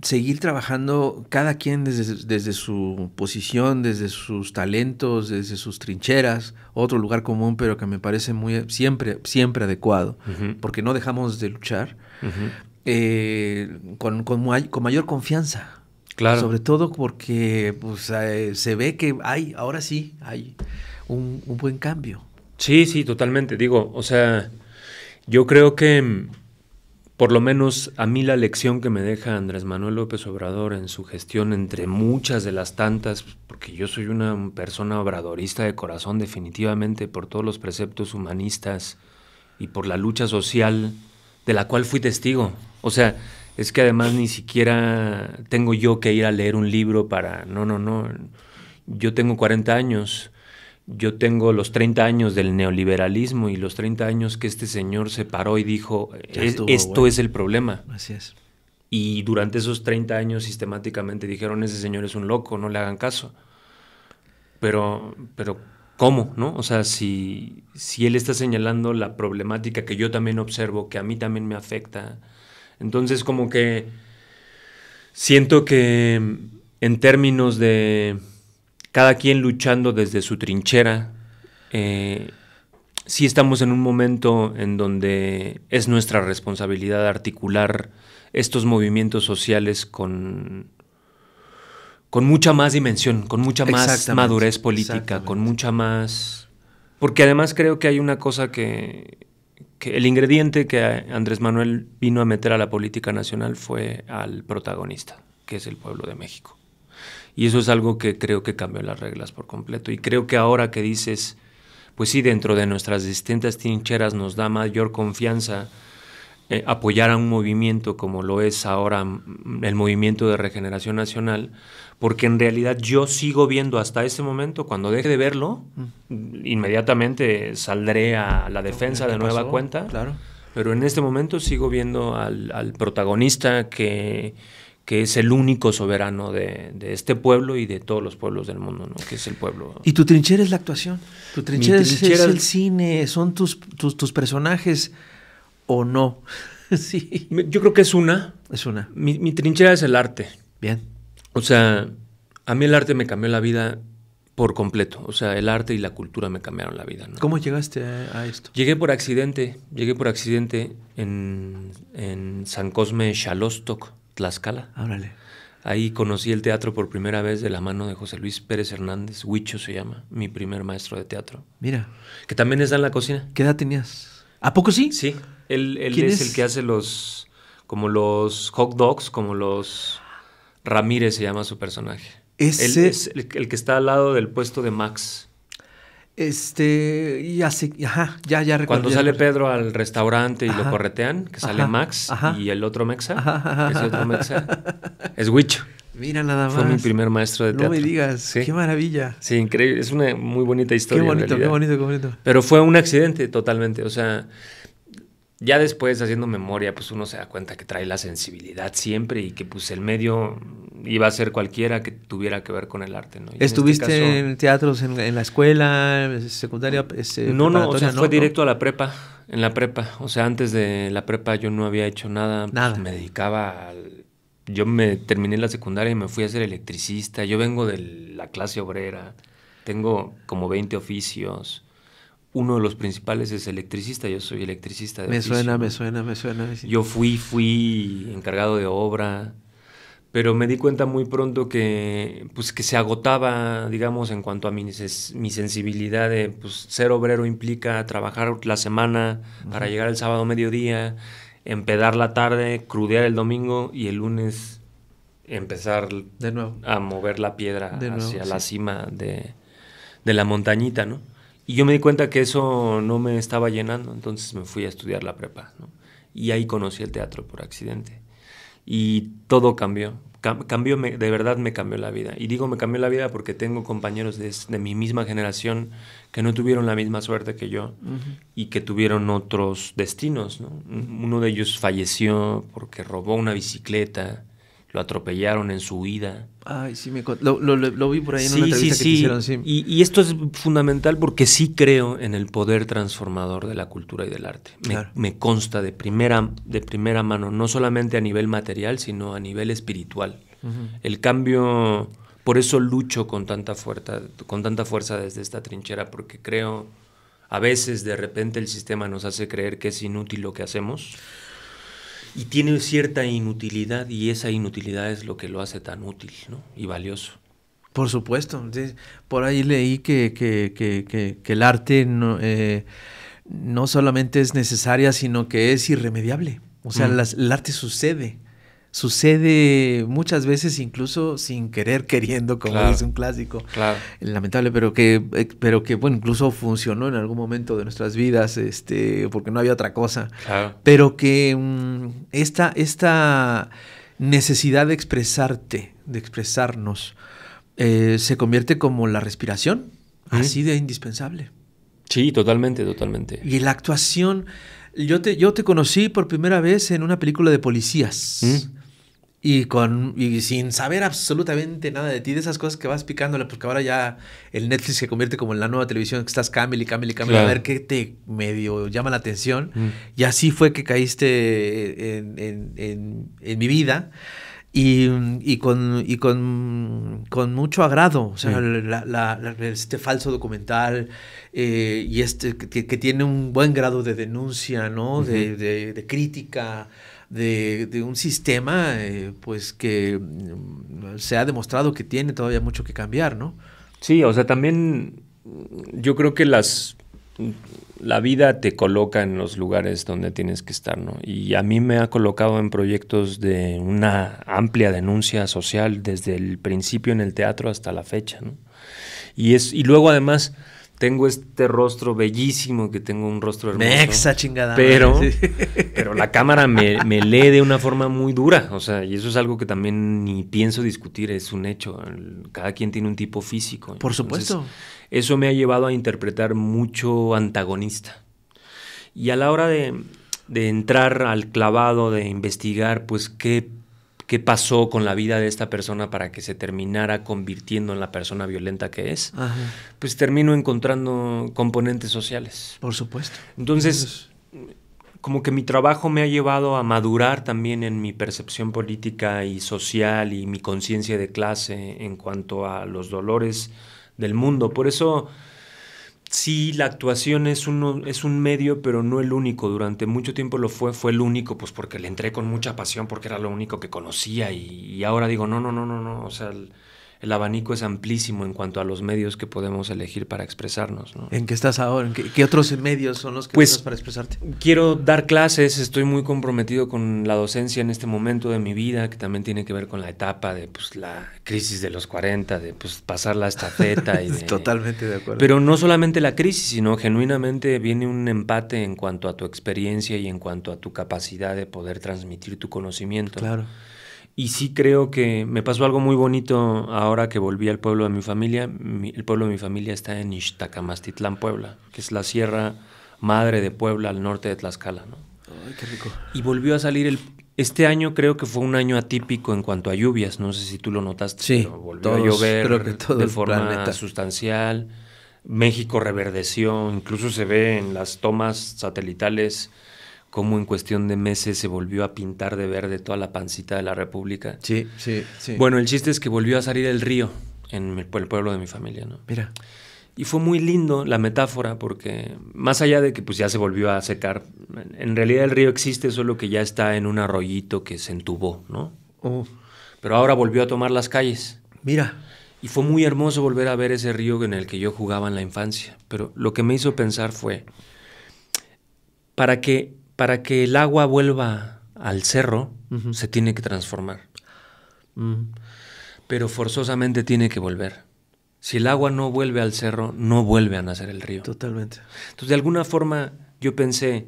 seguir trabajando cada quien desde su posición, desde sus talentos, desde sus trincheras, otro lugar común, pero que me parece siempre adecuado, porque no dejamos de luchar con mayor confianza. Claro. Sobre todo porque pues, se ve que ahora sí hay un buen cambio. Sí, totalmente. Digo, o sea, yo creo que por lo menos a mí la lección que me deja Andrés Manuel López Obrador en su gestión, entre muchas de las tantas, porque yo soy una persona obradorista de corazón definitivamente por todos los preceptos humanistas y por la lucha social de la cual fui testigo. O sea, es que además ni siquiera tengo yo que ir a leer un libro para... No. Yo tengo 40 años. Yo tengo los 30 años del neoliberalismo y los 30 años que este señor se paró y dijo, esto es el problema. Así es. Y durante esos 30 años sistemáticamente dijeron, ese señor es un loco, no le hagan caso. Pero ¿cómo? ¿No? O sea, si él está señalando la problemática que yo también observo, que a mí también me afecta... Entonces como que siento que en términos de cada quien luchando desde su trinchera, sí estamos en un momento en donde es nuestra responsabilidad articular estos movimientos sociales con mucha más dimensión, con mucha más madurez política, con mucha más... Porque además creo que hay una cosa que el ingrediente que Andrés Manuel vino a meter a la política nacional fue al protagonista, que es el pueblo de México. Y eso es algo que creo que cambió las reglas por completo. Y creo que ahora que dices, pues sí, dentro de nuestras distintas trincheras nos da mayor confianza apoyar a un movimiento como lo es ahora el Movimiento de Regeneración Nacional, porque en realidad yo sigo viendo hasta ese momento, cuando deje de verlo, inmediatamente saldré a la defensa de nueva cuenta, claro. Pero en este momento sigo viendo al protagonista que es el único soberano de este pueblo y de todos los pueblos del mundo, ¿no? Que es el pueblo. Y tu trinchera es la actuación, tu trinchera es el cine, son tus personajes o no. Sí. Yo creo que es una. Es una. Mi trinchera es el arte. Bien. O sea, a mí el arte me cambió la vida por completo. O sea, el arte y la cultura me cambiaron la vida, ¿no? ¿Cómo llegaste a esto? Llegué por accidente en San Cosme, Xalóstoc, Tlaxcala. Órale. Ahí conocí el teatro por primera vez de la mano de José Luis Pérez Hernández, Huicho se llama, mi primer maestro de teatro. Mira. Que también está en la cocina. ¿Qué edad tenías? ¿A poco sí? Sí. Él es el que hace como los hot dogs, como los Ramírez se llama su personaje. Él es el que está al lado del puesto de Max. Ya recuerdo. Cuando sale Pedro al restaurante y lo corretean, que sale Max y el otro Mexa, ese otro Mexa, es Huicho. Mira nada más. Fue mi primer maestro de teatro. No me digas, ¿Sí? Qué maravilla. Sí, increíble, es una muy bonita historia. Qué bonito. Pero fue un accidente totalmente, o sea... Ya después, haciendo memoria, pues uno se da cuenta que trae la sensibilidad siempre y que pues el medio iba a ser cualquiera que tuviera que ver con el arte, ¿no? ¿Estuviste en teatros en la escuela, secundaria? No, o sea, fue directo a la prepa, en la prepa. O sea, antes de la prepa yo no había hecho nada. Nada. Pues me dedicaba Yo me terminé la secundaria y me fui a ser electricista. Yo vengo de la clase obrera, tengo como 20 oficios. Uno de los principales es electricista, yo soy electricista de oficio. Me suena. Yo fui encargado de obra, pero me di cuenta muy pronto que se agotaba, digamos, en cuanto a mi sensibilidad de ser obrero implica trabajar la semana para llegar el sábado a mediodía, empedar la tarde, crudear el domingo y el lunes empezar de nuevo a mover la piedra hacia la cima de la montañita, ¿no? Y yo me di cuenta que eso no me estaba llenando, entonces me fui a estudiar la prepa, ¿no? Y ahí conocí el teatro por accidente. Y todo cambió. De verdad me cambió la vida. Y digo me cambió la vida porque tengo compañeros de mi misma generación que no tuvieron la misma suerte que yo y que tuvieron otros destinos, ¿no? Uno de ellos falleció porque robó una bicicleta, lo atropellaron en su huida. Ay, sí, lo vi por ahí en una entrevista que te hicieron. Sí. Y esto es fundamental porque sí creo en el poder transformador de la cultura y del arte. Claro. Me consta de primera mano, no solamente a nivel material, sino a nivel espiritual. El cambio, por eso lucho con tanta fuerza desde esta trinchera, porque creo, a veces de repente el sistema nos hace creer que es inútil lo que hacemos. Y tiene cierta inutilidad, y esa inutilidad es lo que lo hace tan útil, ¿no? Y valioso. Por supuesto. Sí. Por ahí leí que el arte no solamente es necesaria, sino que es irremediable. O sea, el arte sucede muchas veces incluso sin querer, queriendo, como dice un clásico. Claro. Lamentable, pero que bueno, incluso funcionó en algún momento de nuestras vidas, porque no había otra cosa. Claro. Pero que esta necesidad de expresarte, de expresarnos, se convierte como la respiración, así de indispensable. Sí, totalmente. Y la actuación, yo te conocí por primera vez en una película de policías. Y sin saber absolutamente nada de ti, de esas cosas que vas picándole, porque ahora ya el Netflix se convierte como en la nueva televisión, que estás cámbiale, claro, a ver qué te medio llama la atención. Y así fue que caíste en mi vida. con mucho agrado, o sea, este falso documental y que tiene un buen grado de denuncia, ¿no? De crítica de un sistema pues que se ha demostrado que tiene todavía mucho que cambiar, ¿no? Sí, o sea, también yo creo que la vida te coloca en los lugares donde tienes que estar, ¿no? Y a mí me ha colocado en proyectos de una amplia denuncia social desde el principio en el teatro hasta la fecha, ¿no? Y luego además tengo este rostro bellísimo, que tengo un rostro hermoso. Mexa chingada. Pero Sí. la cámara me lee de una forma muy dura, o sea, y eso es algo que también ni pienso discutir, es un hecho. Cada quien tiene un tipo físico. Por supuesto. Entonces, eso me ha llevado a interpretar mucho antagonista. Y a la hora de entrar al clavado, de investigar, pues, qué pasó con la vida de esta persona para que se terminara convirtiendo en la persona violenta que es, Ajá. pues termino encontrando componentes sociales. Por supuesto. Entonces, como que mi trabajo me ha llevado a madurar también en mi percepción política y social y mi conciencia de clase en cuanto a los dolores del mundo. Por eso, sí, la actuación es un medio, pero no el único. Durante mucho tiempo fue el único, pues porque le entré con mucha pasión, porque era lo único que conocía, y ahora digo, no, o sea, el abanico es amplísimo en cuanto a los medios que podemos elegir para expresarnos, ¿no? ¿En qué estás ahora? ¿En qué otros medios son los que Pues, usas para expresarte? Quiero dar clases, estoy muy comprometido con la docencia en este momento de mi vida, que también tiene que ver con la etapa de pues, la crisis de los 40, de pues, pasar la estafeta. Totalmente de acuerdo. Pero no solamente la crisis, sino genuinamente viene un empate en cuanto a tu experiencia y en cuanto a tu capacidad de poder transmitir tu conocimiento. Claro. Y sí creo que me pasó algo muy bonito ahora que volví al pueblo de mi familia. El pueblo de mi familia está en Ixtacamastitlán, Puebla, que es la sierra madre de Puebla al norte de Tlaxcala, ¿no? Ay, qué rico. Y volvió a salir este año, creo que fue un año atípico en cuanto a lluvias, no sé si tú lo notaste, sí, pero volvió a llover, creo que todo de el forma planeta sustancial. México reverdeció, incluso se ve en las tomas satelitales cómo en cuestión de meses se volvió a pintar de verde toda la pancita de la República. Sí. Bueno, el chiste es que volvió a salir el río en el pueblo de mi familia, ¿no? Mira. Y fue muy lindo la metáfora, porque más allá de que pues ya se volvió a secar, en realidad el río existe, solo que ya está en un arroyito que se entubó, ¿no? Pero ahora volvió a tomar las calles. Mira. Y fue muy hermoso volver a ver ese río en el que yo jugaba en la infancia. Pero lo que me hizo pensar fue, para que el agua vuelva al cerro, se tiene que transformar. Pero forzosamente tiene que volver. Si el agua no vuelve al cerro, no vuelve a nacer el río. Totalmente. Entonces, de alguna forma, yo pensé,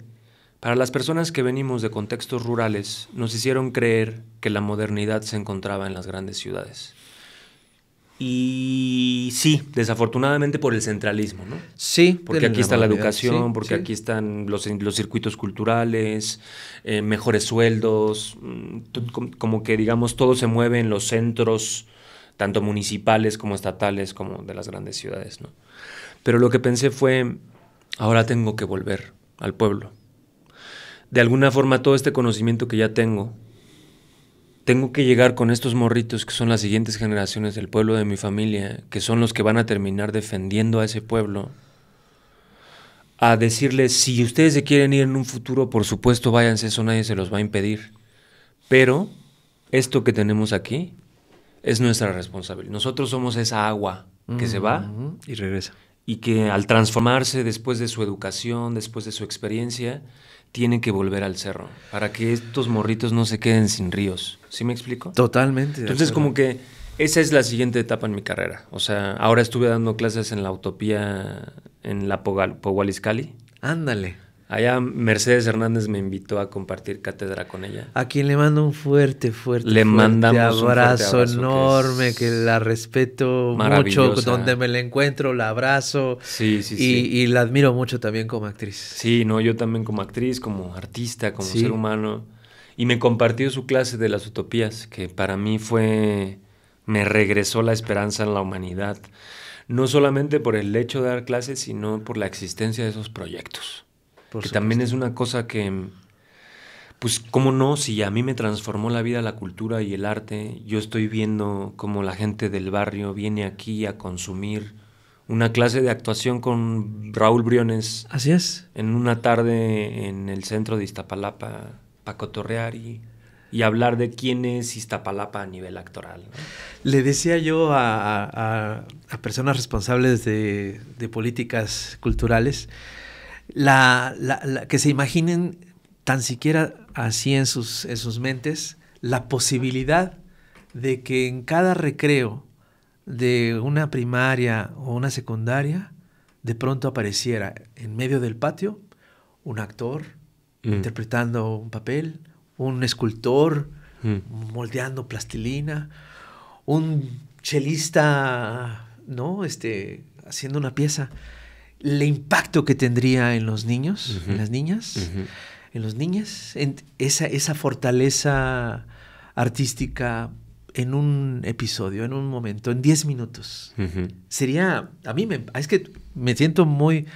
para las personas que venimos de contextos rurales, nos hicieron creer que la modernidad se encontraba en las grandes ciudades. Y sí, desafortunadamente por el centralismo, ¿no? Sí. Porque aquí está la educación, sí, porque aquí están los circuitos culturales, mejores sueldos, como que digamos todo se mueve en los centros, tanto municipales como estatales, como de las grandes ciudades, ¿no? Pero lo que pensé fue, ahora tengo que volver al pueblo. De alguna forma todo este conocimiento que ya tengo que llegar con estos morritos que son las siguientes generaciones del pueblo de mi familia, que son los que van a terminar defendiendo a ese pueblo, a decirles, si ustedes se quieren ir en un futuro, por supuesto váyanse, eso nadie se los va a impedir, pero esto que tenemos aquí es nuestra responsabilidad. Nosotros somos esa agua que se va y regresa. Y que al transformarse después de su educación, después de su experiencia, tiene que volver al cerro para que estos morritos no se queden sin ríos. ¿Sí me explico? Totalmente. Entonces, como que esa es la siguiente etapa en mi carrera. O sea, ahora estuve dando clases en la Utopía, en la Pohualizcali. Ándale. Allá Mercedes Hernández me invitó a compartir cátedra con ella. A quien le mando un fuerte mandamos abrazo, un fuerte abrazo enorme, que la respeto mucho, donde me la encuentro, la abrazo. Sí. Y la admiro mucho también como actriz. Sí, no, yo también como actriz, como artista, como ser humano. Y me compartió su clase de las utopías, que para mí me regresó la esperanza en la humanidad. No solamente por el hecho de dar clases, sino por la existencia de esos proyectos. Que también es una cosa que Pues cómo no, si a mí me transformó la vida la cultura y el arte, yo estoy viendo cómo la gente del barrio viene aquí a consumir una clase de actuación con Raúl Briones. Así es. En una tarde en el centro de Iztapalapa para cotorrear y hablar de quién es Iztapalapa a nivel actoral, ¿no? Le decía yo a personas responsables de políticas culturales que se imaginen tan siquiera así en sus mentes la posibilidad de que en cada recreo de una primaria o una secundaria de pronto apareciera en medio del patio un actor interpretando un papel, un escultor moldeando plastilina, un chelista, ¿no? Haciendo una pieza. El impacto que tendría en los niños, en las niñas, en los niños, esa fortaleza artística en un episodio, en un momento, en 10 minutos. Sería, es que me siento muy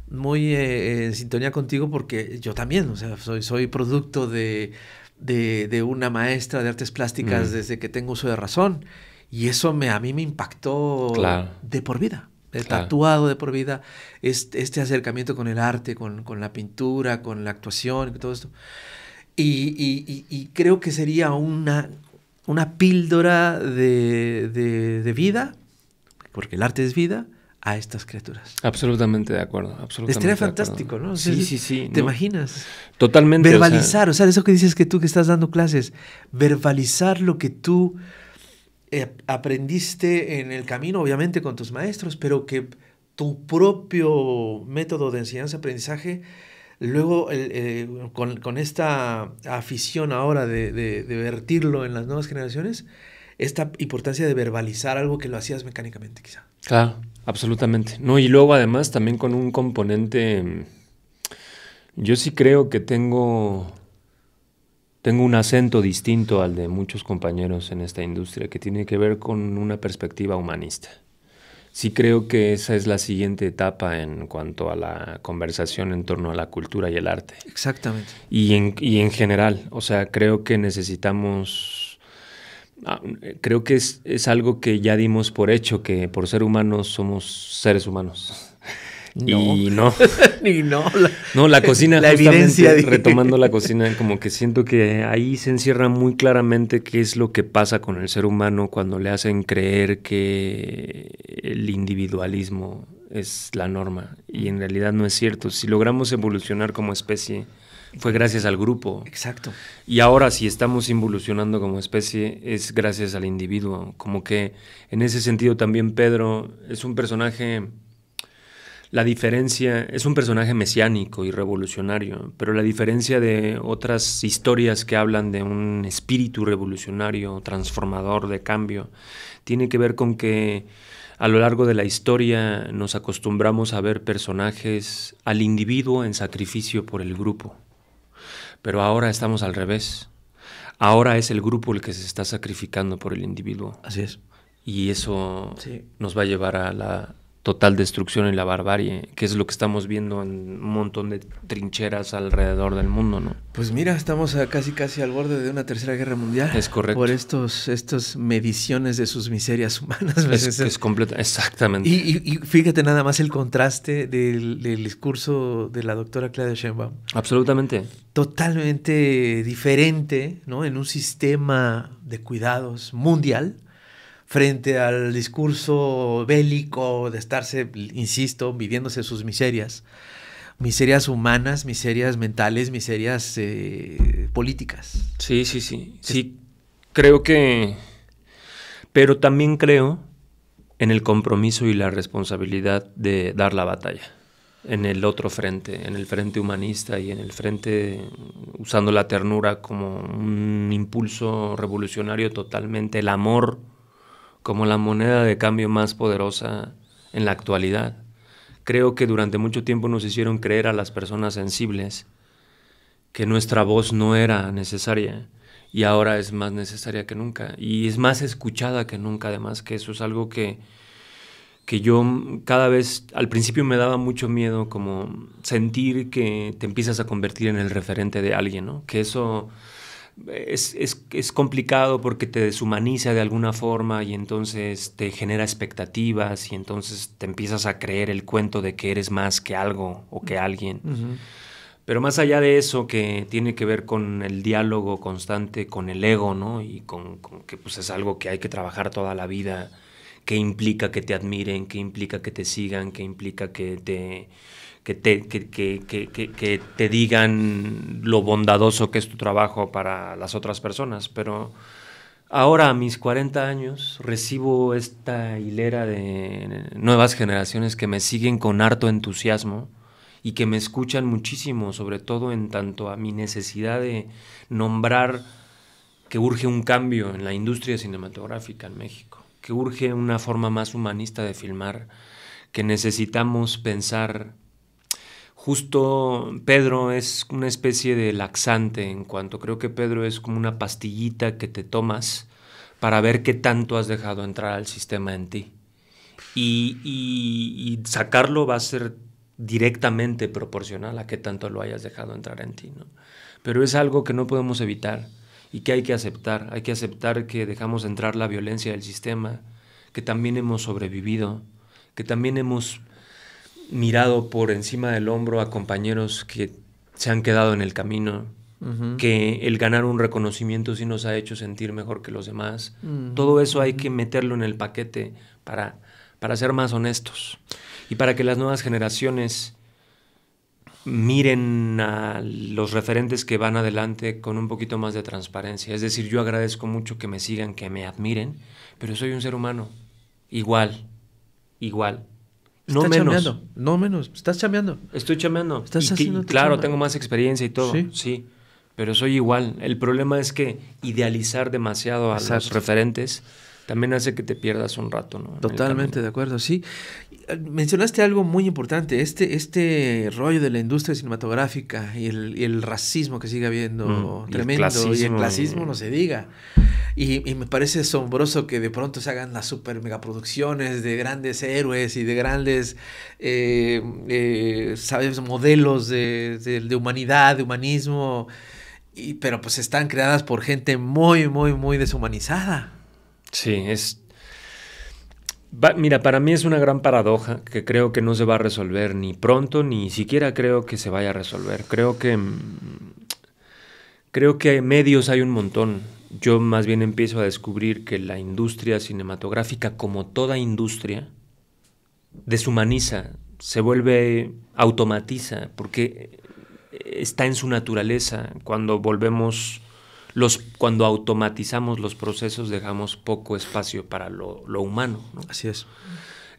en sintonía contigo porque yo también, o sea, soy producto de una maestra de artes plásticas desde que tengo uso de razón, y eso a mí me impactó de por vida. Tatuado de por vida, este acercamiento con el arte, con la pintura, con la actuación y todo esto. Y creo que sería una píldora de vida, porque el arte es vida, a estas criaturas. Absolutamente de acuerdo. Absolutamente. Estaría fantástico, ¿no? Sí. ¿Te imaginas? Totalmente. Verbalizar, o sea, eso que dices que tú que estás dando clases, verbalizar lo que tú aprendiste en el camino, obviamente con tus maestros, pero que tu propio método de enseñanza-aprendizaje, luego con esta afición ahora de vertirlo en las nuevas generaciones, esta importancia de verbalizar algo que lo hacías mecánicamente, quizá. Claro, absolutamente. No, y luego además también con un componente, yo sí creo que tengo un acento distinto al de muchos compañeros en esta industria, que tiene que ver con una perspectiva humanista. Sí creo que esa es la siguiente etapa en cuanto a la conversación en torno a la cultura y el arte. Exactamente. Y en general, o sea, creo que necesitamos... Creo que es algo que ya dimos por hecho, que por ser humanos somos seres humanos. No. Y no. Ni no. La cocina, la evidencia. Retomando la cocina, como que siento que ahí se encierra muy claramente qué es lo que pasa con el ser humano cuando le hacen creer que el individualismo es la norma. Y en realidad no es cierto. Si logramos evolucionar como especie, fue gracias al grupo. Exacto. Y ahora si estamos involucionando como especie, es gracias al individuo. Como que en ese sentido también Pedro es un personaje... La diferencia, es un personaje mesiánico y revolucionario, pero la diferencia de otras historias que hablan de un espíritu revolucionario, transformador, de cambio, tiene que ver con que a lo largo de la historia nos acostumbramos a ver personajes al individuo en sacrificio por el grupo. Pero ahora estamos al revés. Ahora es el grupo el que se está sacrificando por el individuo. Así es. Y eso nos va a llevar a la total destrucción y la barbarie, que es lo que estamos viendo en un montón de trincheras alrededor del mundo, ¿no? Pues mira, estamos casi al borde de una tercera guerra mundial. Es correcto. Por estos mediciones de sus miserias humanas. Es completa, exactamente. Y fíjate nada más el contraste del discurso de la doctora Claudia Sheinbaum. Absolutamente. Totalmente diferente, ¿no? En un sistema de cuidados mundial, frente al discurso bélico de estarse, insisto, viviéndose sus miserias humanas, miserias mentales, miserias políticas. Sí, creo que... Pero también creo en el compromiso y la responsabilidad de dar la batalla en el otro frente, en el frente humanista y en el frente usando la ternura como un impulso revolucionario totalmente, el amor como la moneda de cambio más poderosa en la actualidad. Creo que durante mucho tiempo nos hicieron creer a las personas sensibles que nuestra voz no era necesaria y ahora es más necesaria que nunca y es más escuchada que nunca, además, que eso es algo que que yo cada vez, al principio me daba mucho miedo como sentir que te empiezas a convertir en el referente de alguien, ¿no? Que eso es complicado porque te deshumaniza de alguna forma y entonces te genera expectativas y entonces te empiezas a creer el cuento de que eres más que algo o que alguien. Uh-huh. Pero más allá de eso, que tiene que ver con el diálogo constante con el ego, ¿no? Y con que pues es algo que hay que trabajar toda la vida, que implica que te admiren, que implica que te sigan, que implica que te digan lo bondadoso que es tu trabajo para las otras personas. Pero ahora, a mis 40 años, recibo esta hilera de nuevas generaciones que me siguen con harto entusiasmo y que me escuchan muchísimo, sobre todo en tanto a mi necesidad de nombrar que urge un cambio en la industria cinematográfica en México, que urge una forma más humanista de filmar, que necesitamos pensar. Justo Pedro es una especie de laxante, en cuanto creo que Pedro es como una pastillita que te tomas para ver qué tanto has dejado entrar al sistema en ti. Y sacarlo va a ser directamente proporcional a qué tanto lo hayas dejado entrar en ti, ¿no? Pero es algo que no podemos evitar y que hay que aceptar. Hay que aceptar que dejamos entrar la violencia del sistema, que también hemos sobrevivido, que también hemos mirado por encima del hombro a compañeros que se han quedado en el camino, uh-huh. que el ganar un reconocimiento sí nos ha hecho sentir mejor que los demás. Uh-huh. Todo eso hay que meterlo en el paquete para ser más honestos y para que las nuevas generaciones miren a los referentes que van adelante con un poquito más de transparencia. Es decir, yo agradezco mucho que me sigan, que me admiren, pero soy un ser humano, igual. No menos. Chameando. No menos, estás chameando. Estoy chameando. Estás haciendo claro, chamba. Tengo más experiencia y todo, sí, pero soy igual. El problema es que idealizar demasiado a los referentes también hace que te pierdas un rato, ¿no? Totalmente de acuerdo, sí. Mencionaste algo muy importante, este rollo de la industria cinematográfica y el racismo que sigue habiendo tremendo, y el clasismo no se diga. Y me parece asombroso que de pronto se hagan las super megaproducciones de grandes héroes y de grandes ¿sabes? Modelos de humanidad, de humanismo, pero pues están creadas por gente muy, muy, muy deshumanizada. Sí, mira, para mí es una gran paradoja que creo que no se va a resolver ni pronto, ni siquiera creo que se vaya a resolver. Creo que medios hay un montón. Yo más bien empiezo a descubrir que la industria cinematográfica, como toda industria, deshumaniza, se automatiza, porque está en su naturaleza. Cuando automatizamos los procesos, dejamos poco espacio para lo humano, ¿no? Así es.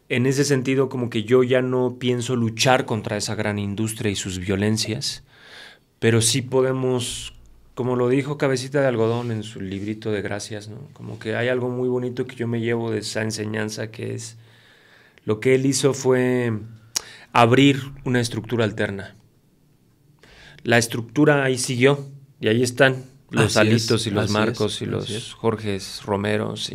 En ese sentido, como que yo ya no pienso luchar contra esa gran industria y sus violencias, pero sí podemos, como lo dijo Cabecita de Algodón en su librito de Gracias, ¿no? Como que hay algo muy bonito que yo me llevo de esa enseñanza, que es lo que él hizo fue abrir una estructura alterna. La estructura ahí siguió y ahí están los Alitos y los Marcos y los Jorges Romeros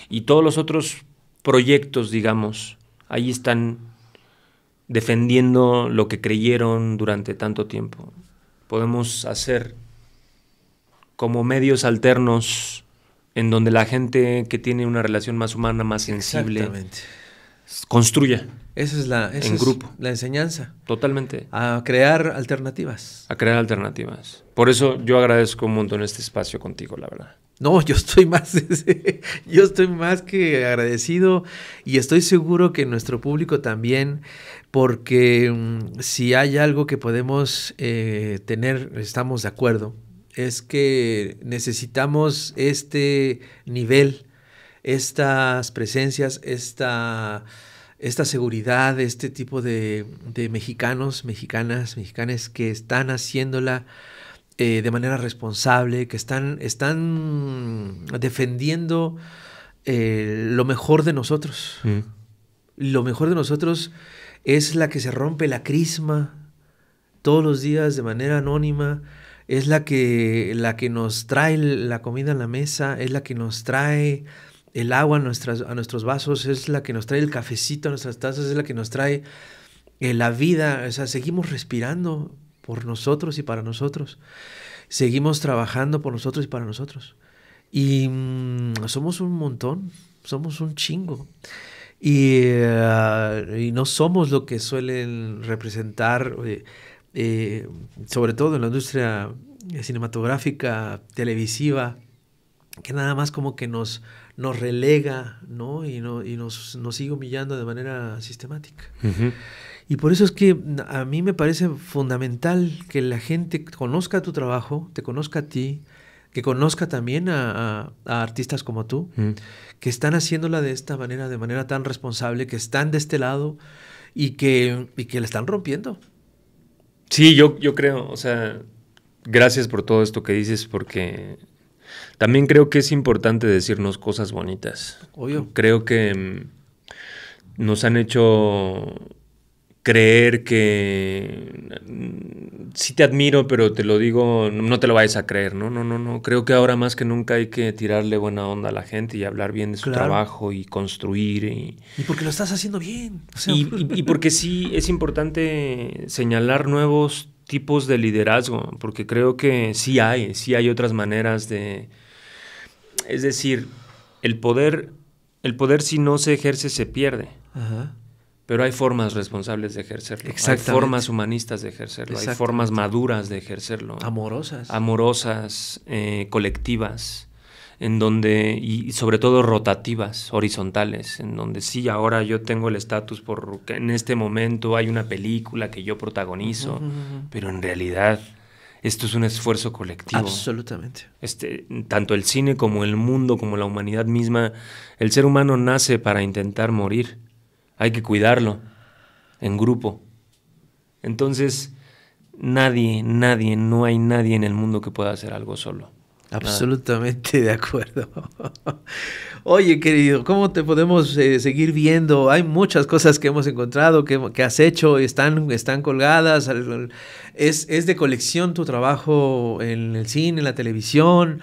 y todos los otros proyectos, digamos, ahí están defendiendo lo que creyeron durante tanto tiempo. Podemos hacer como medios alternos en donde la gente que tiene una relación más humana, más sensible, construya. Esa es la enseñanza. Totalmente. A crear alternativas. Por eso yo agradezco un montón este espacio contigo, la verdad. No, yo estoy más que agradecido y estoy seguro que nuestro público también, porque si hay algo que podemos tener, estamos de acuerdo, es que necesitamos este nivel, estas presencias, esta seguridad, este tipo de mexicanos, mexicanas que están haciéndola de manera responsable, que están defendiendo lo mejor de nosotros. Lo mejor de nosotros es la que se rompe la crisma todos los días de manera anónima, es la que nos trae la comida a la mesa, es la que nos trae el agua a nuestros vasos, es la que nos trae el cafecito a nuestras tazas, es la que nos trae la vida. O sea, seguimos respirando por nosotros y para nosotros. Seguimos trabajando por nosotros y para nosotros. Y somos un montón, somos un chingo. Y no somos lo que suelen representar, sobre todo en la industria cinematográfica, televisiva, que nada más como que nos relega, ¿no? Y nos sigue humillando de manera sistemática. Uh-huh. Y por eso es que a mí me parece fundamental que la gente conozca tu trabajo, te conozca a ti, que conozca también a artistas como tú, que están haciéndola de esta manera, de manera tan responsable, que están de este lado y que la están rompiendo. Sí, yo creo, o sea, gracias por todo esto que dices, porque también creo que es importante decirnos cosas bonitas. Obvio. Creo que nos han hecho creer que sí te admiro, pero te lo digo, no te lo vayas a creer, ¿no? No. Creo que ahora más que nunca hay que tirarle buena onda a la gente y hablar bien de su trabajo y construir. Y porque lo estás haciendo bien. O sea, y porque sí es importante señalar nuevos tipos de liderazgo, porque creo que sí hay otras maneras de... Es decir, el poder si no se ejerce se pierde. Ajá. Pero hay formas responsables de ejercerlo. Hay formas humanistas de ejercerlo. Hay formas maduras de ejercerlo. Amorosas, colectivas, en donde, y sobre todo rotativas, horizontales, en donde sí, ahora yo tengo el estatus porque en este momento hay una película que yo protagonizo, pero en realidad esto es un esfuerzo colectivo. Absolutamente. Tanto el cine como el mundo, como la humanidad misma, el ser humano nace para intentar morir. Hay que cuidarlo en grupo. Entonces, no hay nadie en el mundo que pueda hacer algo solo. Absolutamente de acuerdo. Oye, querido, ¿cómo te podemos seguir viendo? Hay muchas cosas que hemos encontrado, que has hecho, están colgadas. Es de colección tu trabajo en el cine, en la televisión.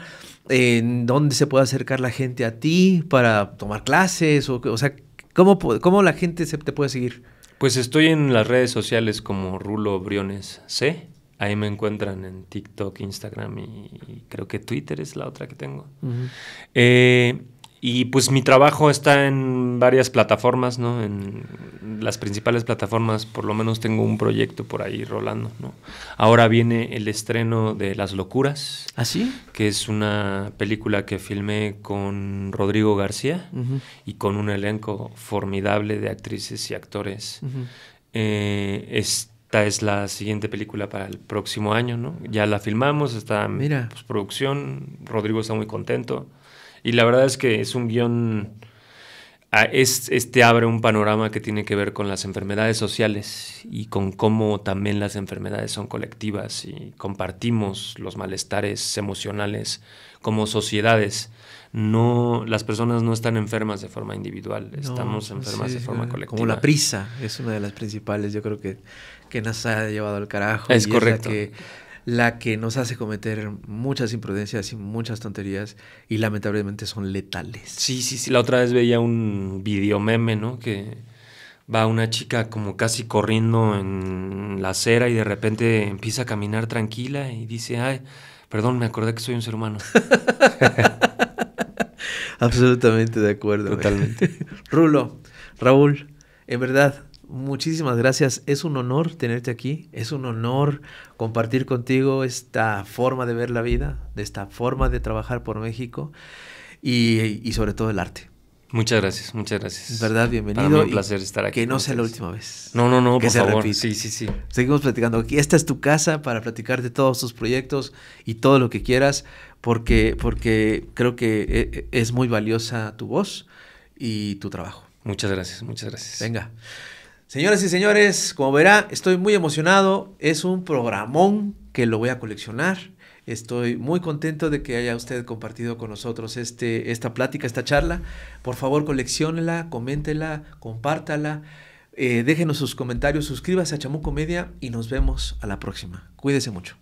¿En dónde se puede acercar la gente a ti para tomar clases? O sea, ¿cómo la gente te puede seguir? Pues estoy en las redes sociales como Rulo Briones C. Ahí me encuentran en TikTok, Instagram y creo que Twitter es la otra que tengo. Uh-huh. Y pues mi trabajo está en varias plataformas, ¿no? En las principales plataformas, por lo menos tengo un proyecto por ahí rolando, ¿no? Ahora viene el estreno de Las Locuras. ¿Ah, sí? Que es una película que filmé con Rodrigo García uh-huh. y con un elenco formidable de actrices y actores. Uh-huh. Esta es la siguiente película para el próximo año, ¿no? Ya la filmamos, está en postproducción, Rodrigo está muy contento. Y la verdad es que es un guión, abre un panorama que tiene que ver con las enfermedades sociales y con cómo también las enfermedades son colectivas y compartimos los malestares emocionales como sociedades. No, las personas no están enfermas de forma individual, estamos enfermas de forma colectiva. Como la prisa es una de las principales, yo creo que nos ha llevado al carajo. Es correcto. La que nos hace cometer muchas imprudencias y muchas tonterías y lamentablemente son letales. Sí. La otra vez veía un video meme, ¿no? Que va una chica como casi corriendo en la acera y de repente empieza a caminar tranquila y dice, ay, perdón, me acordé que soy un ser humano. Absolutamente de acuerdo. Totalmente. Rulo, Raúl, en verdad, muchísimas gracias. Es un honor tenerte aquí. Es un honor compartir contigo esta forma de ver la vida, de esta forma de trabajar por México y sobre todo el arte. Muchas gracias. En verdad, bienvenido. Para mí un placer estar aquí. Que no sea la última vez. No, que por favor. Repita. Sí. Seguimos platicando aquí. Esta es tu casa para platicar de todos tus proyectos y todo lo que quieras, porque creo que es muy valiosa tu voz y tu trabajo. Muchas gracias. Venga. Señoras y señores, como verá, estoy muy emocionado. Es un programón que lo voy a coleccionar. Estoy muy contento de que haya usted compartido con nosotros esta plática, esta charla. Por favor, colecciónela, coméntela, compártala. Déjenos sus comentarios, suscríbase a Chamuco Media y nos vemos a la próxima. Cuídese mucho.